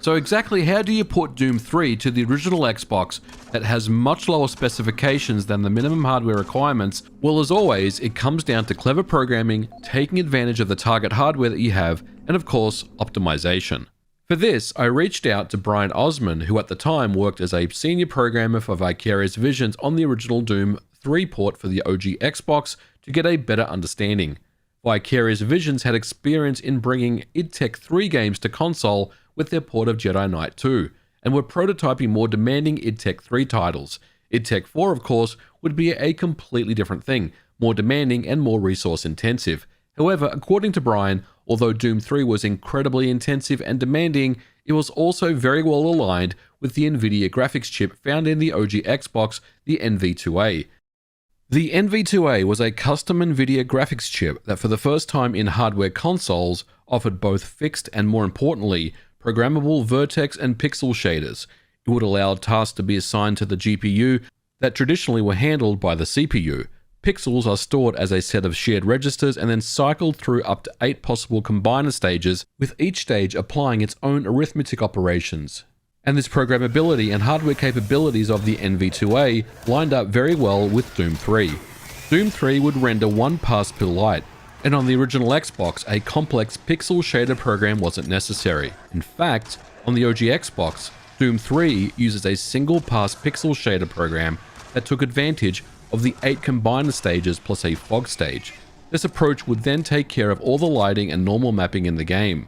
So exactly how do you port Doom 3 to the original Xbox that has much lower specifications than the minimum hardware requirements? Well, as always, it comes down to clever programming, taking advantage of the target hardware that you have, and of course, optimization. For this, I reached out to Brian Osman, who at the time worked as a senior programmer for Vicarious Visions on the original Doom 3 port for the OG Xbox, to get a better understanding. Vicarious Visions had experience in bringing id Tech 3 games to console with their port of Jedi Knight 2, and were prototyping more demanding id Tech 3 titles. id Tech 4, of course, would be a completely different thing, more demanding and more resource intensive. However, according to Brian, although Doom 3 was incredibly intensive and demanding, it was also very well aligned with the NVIDIA graphics chip found in the OG Xbox, the NV2A. The NV2A was a custom NVIDIA graphics chip that for the first time in hardware consoles offered both fixed and, more importantly, programmable vertex and pixel shaders. It would allow tasks to be assigned to the GPU that traditionally were handled by the CPU. Pixels are stored as a set of shared registers and then cycled through up to 8 possible combiner stages, with each stage applying its own arithmetic operations. And this programmability and hardware capabilities of the NV2A lined up very well with Doom 3. Doom 3 would render 1 pass per light, and on the original Xbox, a complex pixel shader program wasn't necessary. In fact, on the OG Xbox, Doom 3 uses a single pass pixel shader program that took advantage of the 8 combiner stages plus a fog stage. This approach would then take care of all the lighting and normal mapping in the game.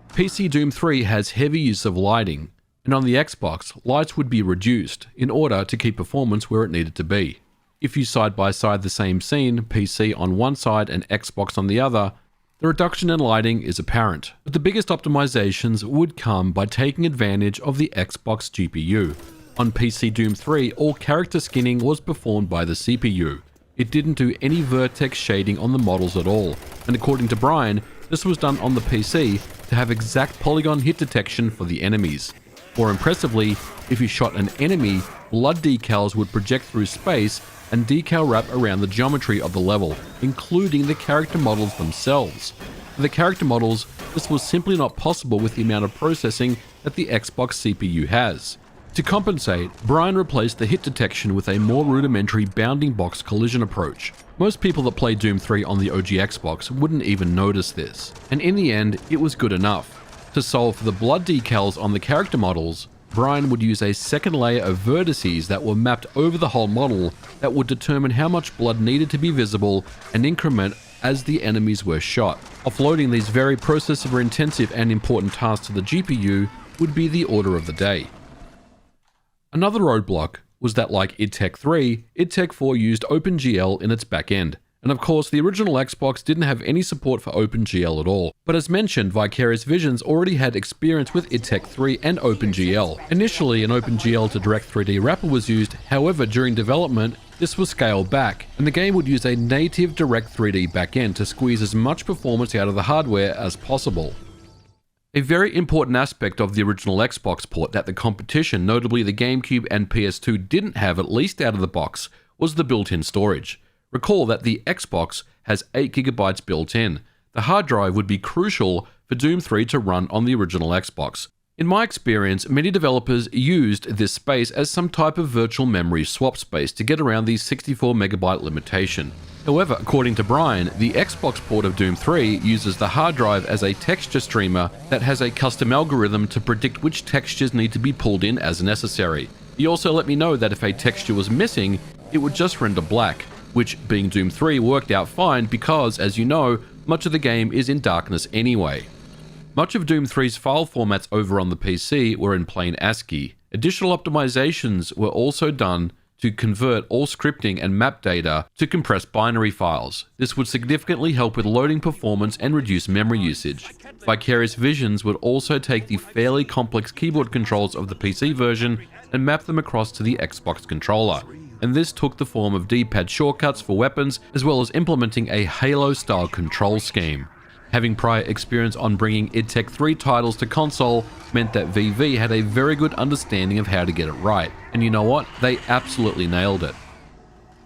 PC Doom 3 has heavy use of lighting, and on the Xbox, lights would be reduced in order to keep performance where it needed to be. If you side by side the same scene, PC on one side and Xbox on the other, the reduction in lighting is apparent. But the biggest optimizations would come by taking advantage of the Xbox GPU. On PC Doom 3, all character skinning was performed by the CPU. It didn't do any vertex shading on the models at all, and according to Brian, this was done on the PC to have exact polygon hit detection for the enemies. More impressively, if you shot an enemy, blood decals would project through space and decal wrap around the geometry of the level, including the character models themselves. For the character models, this was simply not possible with the amount of processing that the Xbox CPU has. To compensate, Brian replaced the hit detection with a more rudimentary bounding box collision approach. Most people that played Doom 3 on the OG Xbox wouldn't even notice this, and in the end, it was good enough. To solve for the blood decals on the character models, Brian would use a second layer of vertices that were mapped over the whole model that would determine how much blood needed to be visible and increment as the enemies were shot. Offloading these very processor intensive and important tasks to the GPU would be the order of the day. Another roadblock was that like id Tech 3, id Tech 4 used OpenGL in its backend. And of course, the original Xbox didn't have any support for OpenGL at all. But as mentioned, Vicarious Visions already had experience with id Tech 3 and OpenGL. Initially, an OpenGL to Direct 3D wrapper was used, however, during development, this was scaled back, and the game would use a native Direct 3D backend to squeeze as much performance out of the hardware as possible. A very important aspect of the original Xbox port that the competition, notably the GameCube and PS2, didn't have at least out of the box was the built-in storage. Recall that the Xbox has 8GB built in. The hard drive would be crucial for Doom 3 to run on the original Xbox. In my experience, many developers used this space as some type of virtual memory swap space to get around the 64MB limitation. However, according to Brian, the Xbox port of Doom 3 uses the hard drive as a texture streamer that has a custom algorithm to predict which textures need to be pulled in as necessary. He also let me know that if a texture was missing, it would just render black, which, being Doom 3, worked out fine because, as you know, much of the game is in darkness anyway. Much of Doom 3's file formats over on the PC were in plain ASCII. Additional optimizations were also done to convert all scripting and map data to compressed binary files. This would significantly help with loading performance and reduce memory usage. Vicarious Visions would also take the fairly complex keyboard controls of the PC version and map them across to the Xbox controller. And this took the form of D-pad shortcuts for weapons, as well as implementing a Halo-style control scheme. Having prior experience on bringing id Tech 3 titles to console meant that VV had a very good understanding of how to get it right, and you know what? They absolutely nailed it.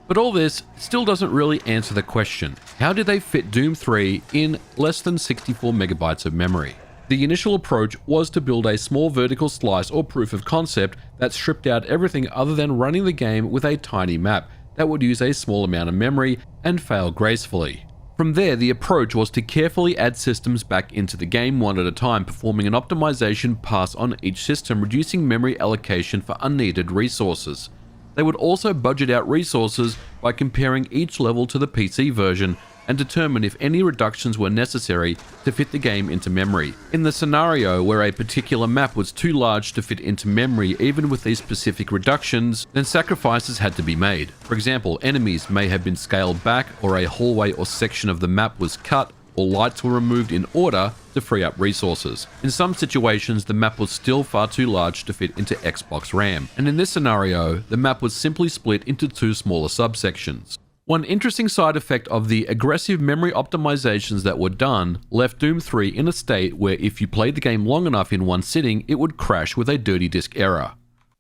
But all this still doesn't really answer the question, how did they fit Doom 3 in less than 64 megabytes of memory? The initial approach was to build a small vertical slice or proof of concept that stripped out everything other than running the game with a tiny map that would use a small amount of memory and fail gracefully. From there, the approach was to carefully add systems back into the game one at a time, performing an optimization pass on each system, reducing memory allocation for unneeded resources. They would also budget out resources by comparing each level to the PC version and determine if any reductions were necessary to fit the game into memory. In the scenario where a particular map was too large to fit into memory even with these specific reductions, then sacrifices had to be made. For example, enemies may have been scaled back, or a hallway or section of the map was cut, or lights were removed in order to free up resources. In some situations, the map was still far too large to fit into Xbox RAM, and in this scenario, the map was simply split into two smaller subsections. One interesting side effect of the aggressive memory optimizations that were done left Doom 3 in a state where if you played the game long enough in one sitting, it would crash with a dirty disk error.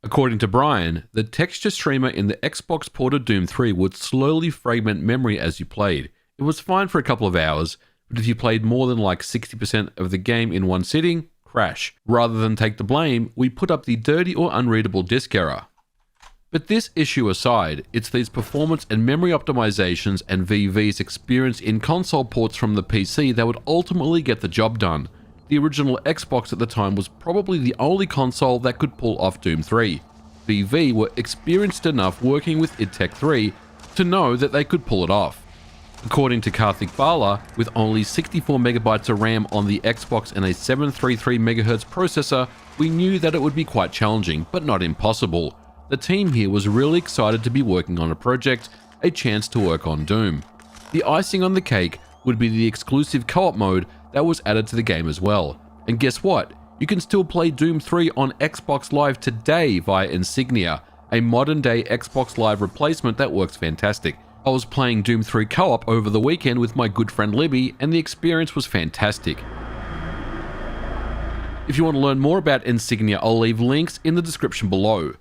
According to Brian, the texture streamer in the Xbox port of Doom 3 would slowly fragment memory as you played. It was fine for a couple of hours, but if you played more than like 60% of the game in one sitting, crash. Rather than take the blame, we put up the dirty or unreadable disk error. But this issue aside, it's these performance and memory optimizations and VV's experience in console ports from the PC that would ultimately get the job done. The original Xbox at the time was probably the only console that could pull off Doom 3. VV were experienced enough working with id Tech 3 to know that they could pull it off. According to Karthik Bala, with only 64 megabytes of RAM on the Xbox and a 733 MHz processor, we knew that it would be quite challenging, but not impossible. The team here was really excited to be working on a project, a chance to work on Doom. The icing on the cake would be the exclusive co-op mode that was added to the game as well. And guess what? You can still play Doom 3 on Xbox Live today via Insignia, a modern day Xbox Live replacement that works fantastic. I was playing Doom 3 co-op over the weekend with my good friend Libby, and the experience was fantastic. If you want to learn more about Insignia, I'll leave links in the description below.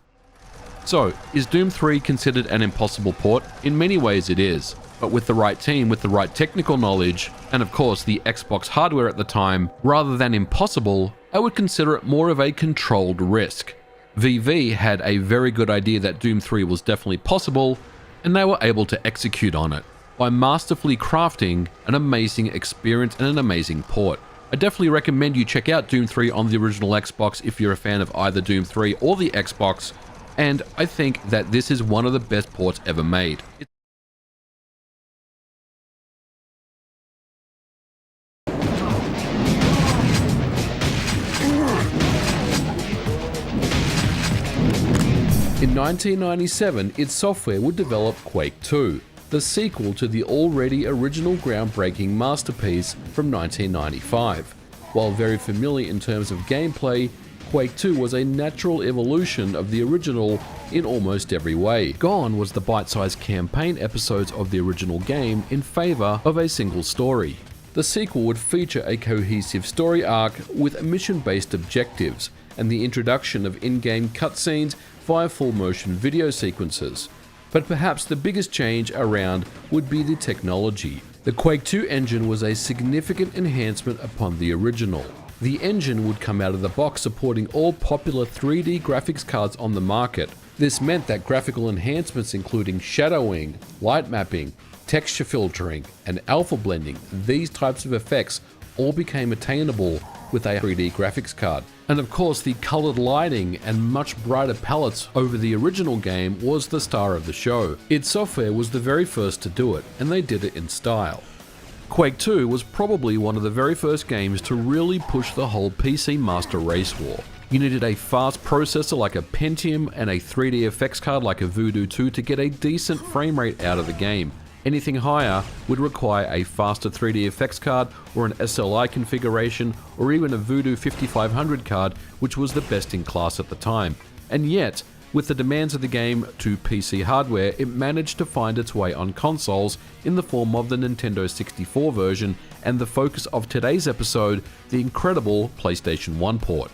So, is Doom 3 considered an impossible port? In many ways it is, but with the right team, with the right technical knowledge, and of course the Xbox hardware at the time, rather than impossible, I would consider it more of a controlled risk. VV had a very good idea that Doom 3 was definitely possible, and they were able to execute on it by masterfully crafting an amazing experience and an amazing port. I definitely recommend you check out Doom 3 on the original Xbox if you're a fan of either Doom 3 or the Xbox, and I think that this is one of the best ports ever made. In 1997, id Software would develop Quake 2, the sequel to the already original groundbreaking masterpiece from 1995. While very familiar in terms of gameplay, Quake 2 was a natural evolution of the original in almost every way. Gone was the bite-sized campaign episodes of the original game in favour of a single story. The sequel would feature a cohesive story arc with mission-based objectives, and the introduction of in-game cutscenes via full-motion video sequences. But perhaps the biggest change around would be the technology. The Quake 2 engine was a significant enhancement upon the original. The engine would come out of the box supporting all popular 3D graphics cards on the market. This meant that graphical enhancements including shadowing, light mapping, texture filtering, and alpha blending, these types of effects all became attainable with a 3D graphics card. And of course, the colored lighting and much brighter palettes over the original game was the star of the show. id Software was the very first to do it, and they did it in style. Quake 2 was probably one of the very first games to really push the whole PC Master Race war. You needed a fast processor like a Pentium and a 3D effects card like a Voodoo 2 to get a decent frame rate out of the game. Anything higher would require a faster 3D effects card or an SLI configuration or even a Voodoo 5500 card, which was the best in class at the time. And yet, with the demands of the game to PC hardware, it managed to find its way on consoles in the form of the Nintendo 64 version and the focus of today's episode, the incredible PlayStation 1 port.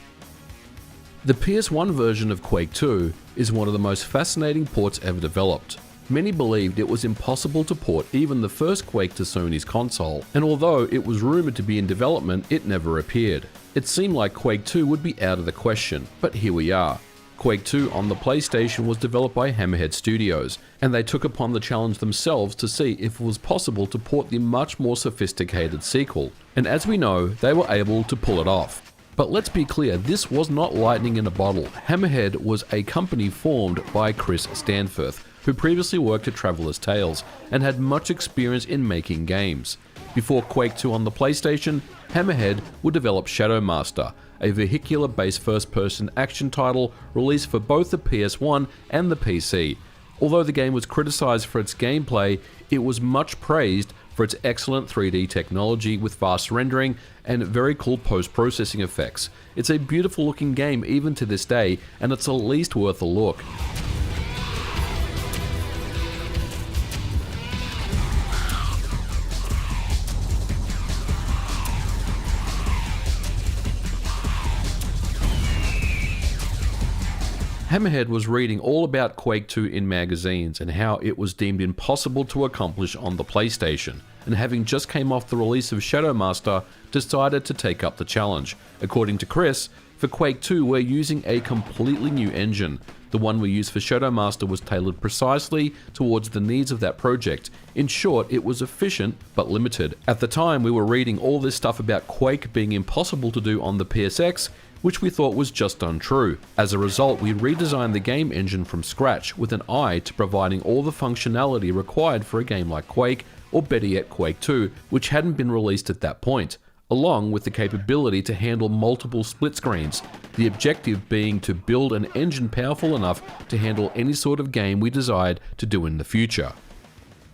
The PS1 version of Quake 2 is one of the most fascinating ports ever developed. Many believed it was impossible to port even the first Quake to Sony's console, and although it was rumored to be in development, it never appeared. It seemed like Quake 2 would be out of the question, but here we are. Quake 2 on the PlayStation was developed by Hammerhead Studios, and they took upon the challenge themselves to see if it was possible to port the much more sophisticated sequel, and as we know, they were able to pull it off. But let's be clear, this was not lightning in a bottle. Hammerhead was a company formed by Chris Stanforth, who previously worked at Traveller's Tales and had much experience in making games. Before Quake 2 on the PlayStation, Hammerhead would develop Shadow Master, a vehicular-based first-person action title released for both the PS1 and the PC. Although the game was criticized for its gameplay, it was much praised for its excellent 3D technology with fast rendering and very cool post-processing effects. It's a beautiful looking game even to this day, and it's at least worth a look. Hammerhead was reading all about Quake 2 in magazines and how it was deemed impossible to accomplish on the PlayStation, and having just came off the release of Shadow Master, decided to take up the challenge. According to Chris, for Quake 2 we're using a completely new engine. The one we used for Shadow Master was tailored precisely towards the needs of that project. In short, it was efficient but limited. At the time we were reading all this stuff about Quake being impossible to do on the PSX, which we thought was just untrue. As a result, we redesigned the game engine from scratch with an eye to providing all the functionality required for a game like Quake, or better yet Quake 2, which hadn't been released at that point, along with the capability to handle multiple split screens, the objective being to build an engine powerful enough to handle any sort of game we desired to do in the future.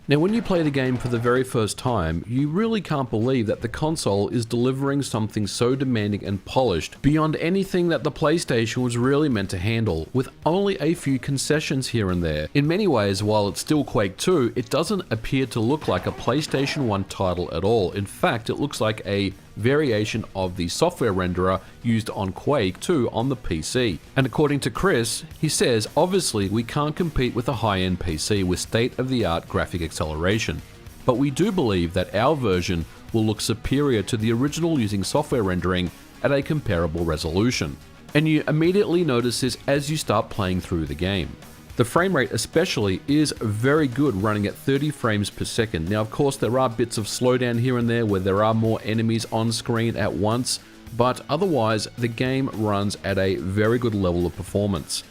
Now, when you play the game for the very first time, you really can't believe that the console is delivering something so demanding and polished beyond anything that the PlayStation was really meant to handle, with only a few concessions here and there. In many ways, while it's still Quake 2, it doesn't appear to look like a PlayStation 1 title at all. In fact, it looks like a variation of the software renderer used on Quake 2 on the PC. And according to Chris, he says, obviously we can't compete with a high-end PC with state-of-the-art graphic acceleration, but we do believe that our version will look superior to the original using software rendering at a comparable resolution. And you immediately notice this as you start playing through the game. The frame rate especially is very good, running at 30 frames per second. Now of course there are bits of slowdown here and there where there are more enemies on screen at once, but otherwise the game runs at a very good level of performance.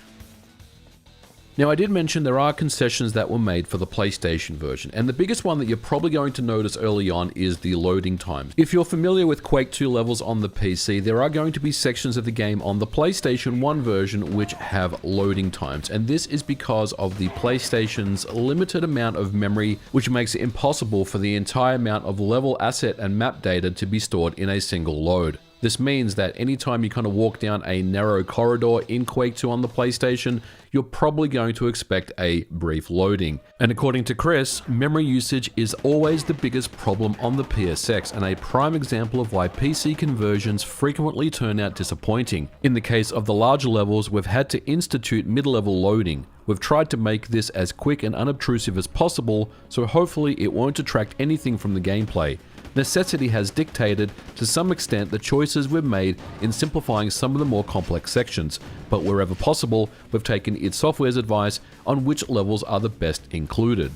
Now I did mention there are concessions that were made for the PlayStation version, and the biggest one that you're probably going to notice early on is the loading times. If you're familiar with Quake 2 levels on the PC, there are going to be sections of the game on the PlayStation 1 version which have loading times, and this is because of the PlayStation's limited amount of memory, which makes it impossible for the entire amount of level, asset, and map data to be stored in a single load. This means that anytime you kind of walk down a narrow corridor in Quake 2 on the PlayStation, you're probably going to expect a brief loading. And according to Chris, memory usage is always the biggest problem on the PSX, and a prime example of why PC conversions frequently turn out disappointing. In the case of the larger levels, we've had to institute mid-level loading. We've tried to make this as quick and unobtrusive as possible, so hopefully it won't detract anything from the gameplay. Necessity has dictated to some extent the choices we've made in simplifying some of the more complex sections, but wherever possible, we've taken id Software's advice on which levels are the best included.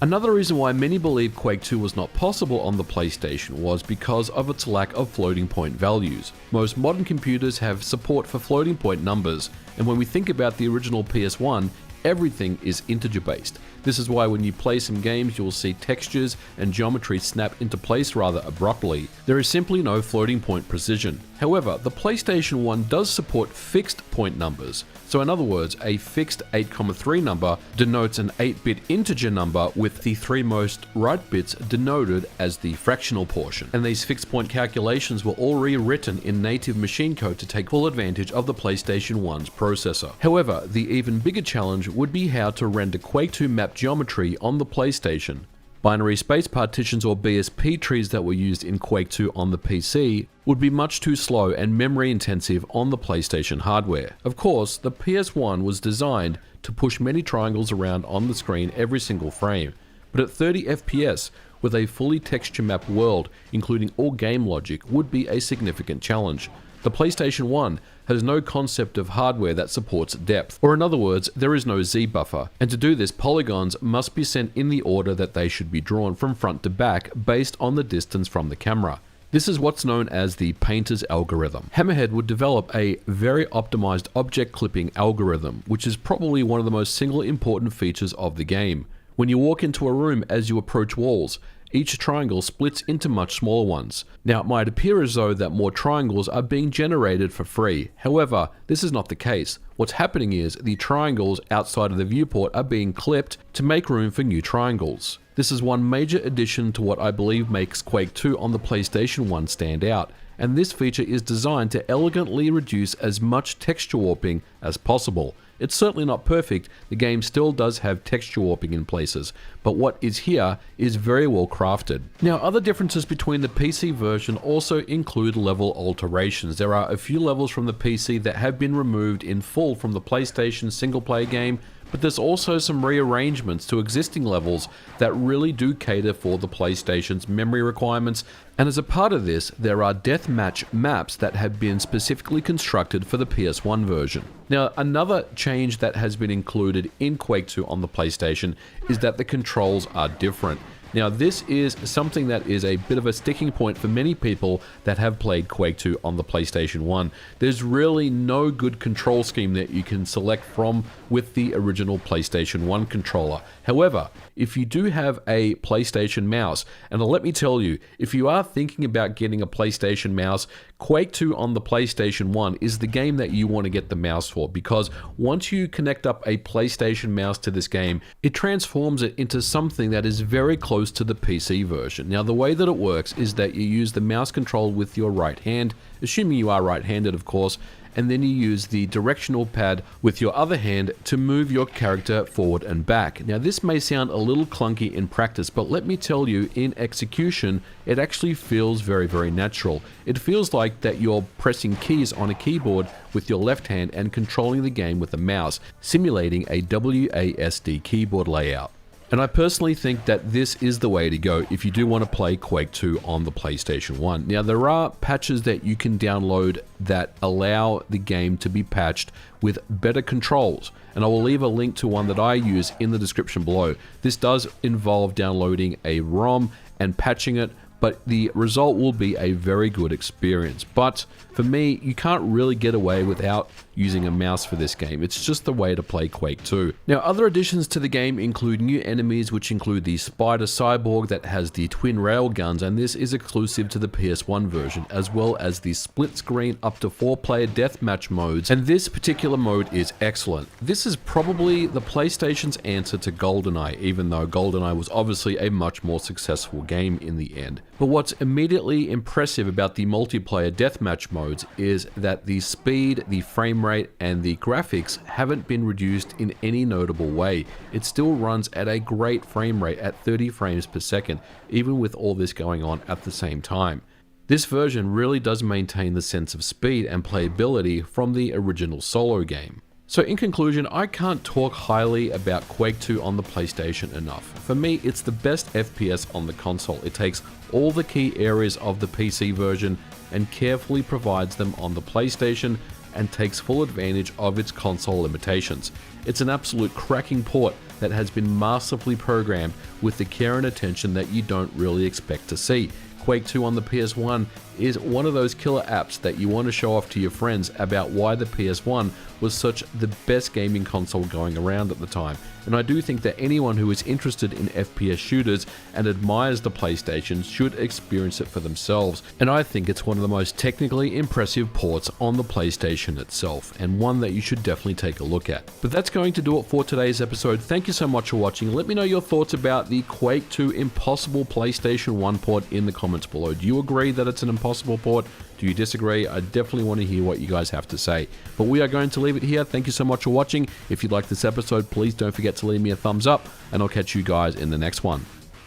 Another reason why many believe Quake 2 was not possible on the PlayStation was because of its lack of floating point values. Most modern computers have support for floating point numbers, and when we think about the original PS1, everything is integer based. This is why when you play some games, you'll see textures and geometry snap into place rather abruptly. There is simply no floating point precision. However, the PlayStation 1 does support fixed point numbers. So in other words, a fixed 8,3 number denotes an 8-bit integer number with the 3 most right bits denoted as the fractional portion. And these fixed point calculations were all rewritten in native machine code to take full advantage of the PlayStation 1's processor. However, the even bigger challenge would be how to render Quake 2 map geometry on the PlayStation. Binary space partitions or BSP trees that were used in Quake 2 on the PC would be much too slow and memory intensive on the PlayStation hardware. Of course, the PS1 was designed to push many triangles around on the screen every single frame, but at 30 FPS with a fully texture mapped world, including all game logic, would be a significant challenge. The PlayStation 1 has no concept of hardware that supports depth, or in other words, there is no Z buffer, and to do this, polygons must be sent in the order that they should be drawn from front to back based on the distance from the camera. This is what's known as the painter's algorithm. Hammerhead would develop a very optimized object clipping algorithm, which is probably one of the most single important features of the game. When you walk into a room as you approach walls, each triangle splits into much smaller ones. Now, it might appear as though that more triangles are being generated for free. However, this is not the case. What's happening is the triangles outside of the viewport are being clipped to make room for new triangles. This is one major addition to what I believe makes Quake 2 on the PlayStation 1 stand out, and this feature is designed to elegantly reduce as much texture warping as possible. It's certainly not perfect, the game still does have texture warping in places, but what is here is very well crafted. Now, other differences between the PC version also include level alterations. There are a few levels from the PC that have been removed in full from the PlayStation single-player game, but there's also some rearrangements to existing levels that really do cater for the PlayStation's memory requirements, and as a part of this, there are deathmatch maps that have been specifically constructed for the PS1 version. Now, another change that has been included in Quake 2 on the PlayStation is that the controls are different. Now, this is something that is a bit of a sticking point for many people that have played Quake 2 on the PlayStation 1. There's really no good control scheme that you can select from with the original PlayStation 1 controller. However, if you do have a PlayStation mouse, and let me tell you, if you are thinking about getting a PlayStation mouse, Quake 2 on the PlayStation 1 is the game that you want to get the mouse for, because once you connect up a PlayStation mouse to this game, it transforms it into something that is very close to the PC version. Now, the way that it works is that you use the mouse control with your right hand, assuming you are right-handed, of course, and then you use the directional pad with your other hand to move your character forward and back. Now, this may sound a little clunky in practice, but let me tell you, in execution, it actually feels very, very natural. It feels like that you're pressing keys on a keyboard with your left hand and controlling the game with a mouse, simulating a WASD keyboard layout. And I personally think that this is the way to go if you do want to play Quake 2 on the PlayStation 1. Now, there are patches that you can download that allow the game to be patched with better controls, and I will leave a link to one that I use in the description below. This does involve downloading a ROM and patching it, but the result will be a very good experience. But for me, you can't really get away without using a mouse for this game. It's just the way to play Quake 2. Now, other additions to the game include new enemies, which include the Spider Cyborg that has the twin rail guns, and this is exclusive to the PS1 version, as well as the split screen up to 4-player deathmatch modes, and this particular mode is excellent. This is probably the PlayStation's answer to GoldenEye, even though GoldenEye was obviously a much more successful game in the end. But what's immediately impressive about the multiplayer deathmatch modes is that the speed, the frame rate, and the graphics haven't been reduced in any notable way. It still runs at a great frame rate at 30 frames per second, even with all this going on at the same time. This version really does maintain the sense of speed and playability from the original Solo game. So in conclusion, I can't talk highly about Quake 2 on the PlayStation enough. For me, it's the best FPS on the console. It takes all the key areas of the PC version and carefully provides them on the PlayStation and takes full advantage of its console limitations. It's an absolute cracking port that has been masterfully programmed with the care and attention that you don't really expect to see. Quake 2 on the PS1 is one of those killer apps that you want to show off to your friends about why the PS1 was such the best gaming console going around at the time. And I do think that anyone who is interested in FPS shooters and admires the PlayStation should experience it for themselves. And I think it's one of the most technically impressive ports on the PlayStation itself, and one that you should definitely take a look at. But that's going to do it for today's episode. Thank you so much for watching. Let me know your thoughts about the Quake 2 impossible PlayStation 1 port in the comments below. Do you agree that it's an impossible port? Do you disagree? I definitely want to hear what you guys have to say. But we are going to leave it here. Thank you so much for watching. If you liked this episode, please don't forget to leave me a thumbs up, and I'll catch you guys in the next one.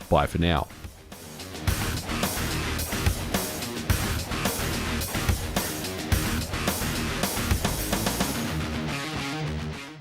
Bye for now.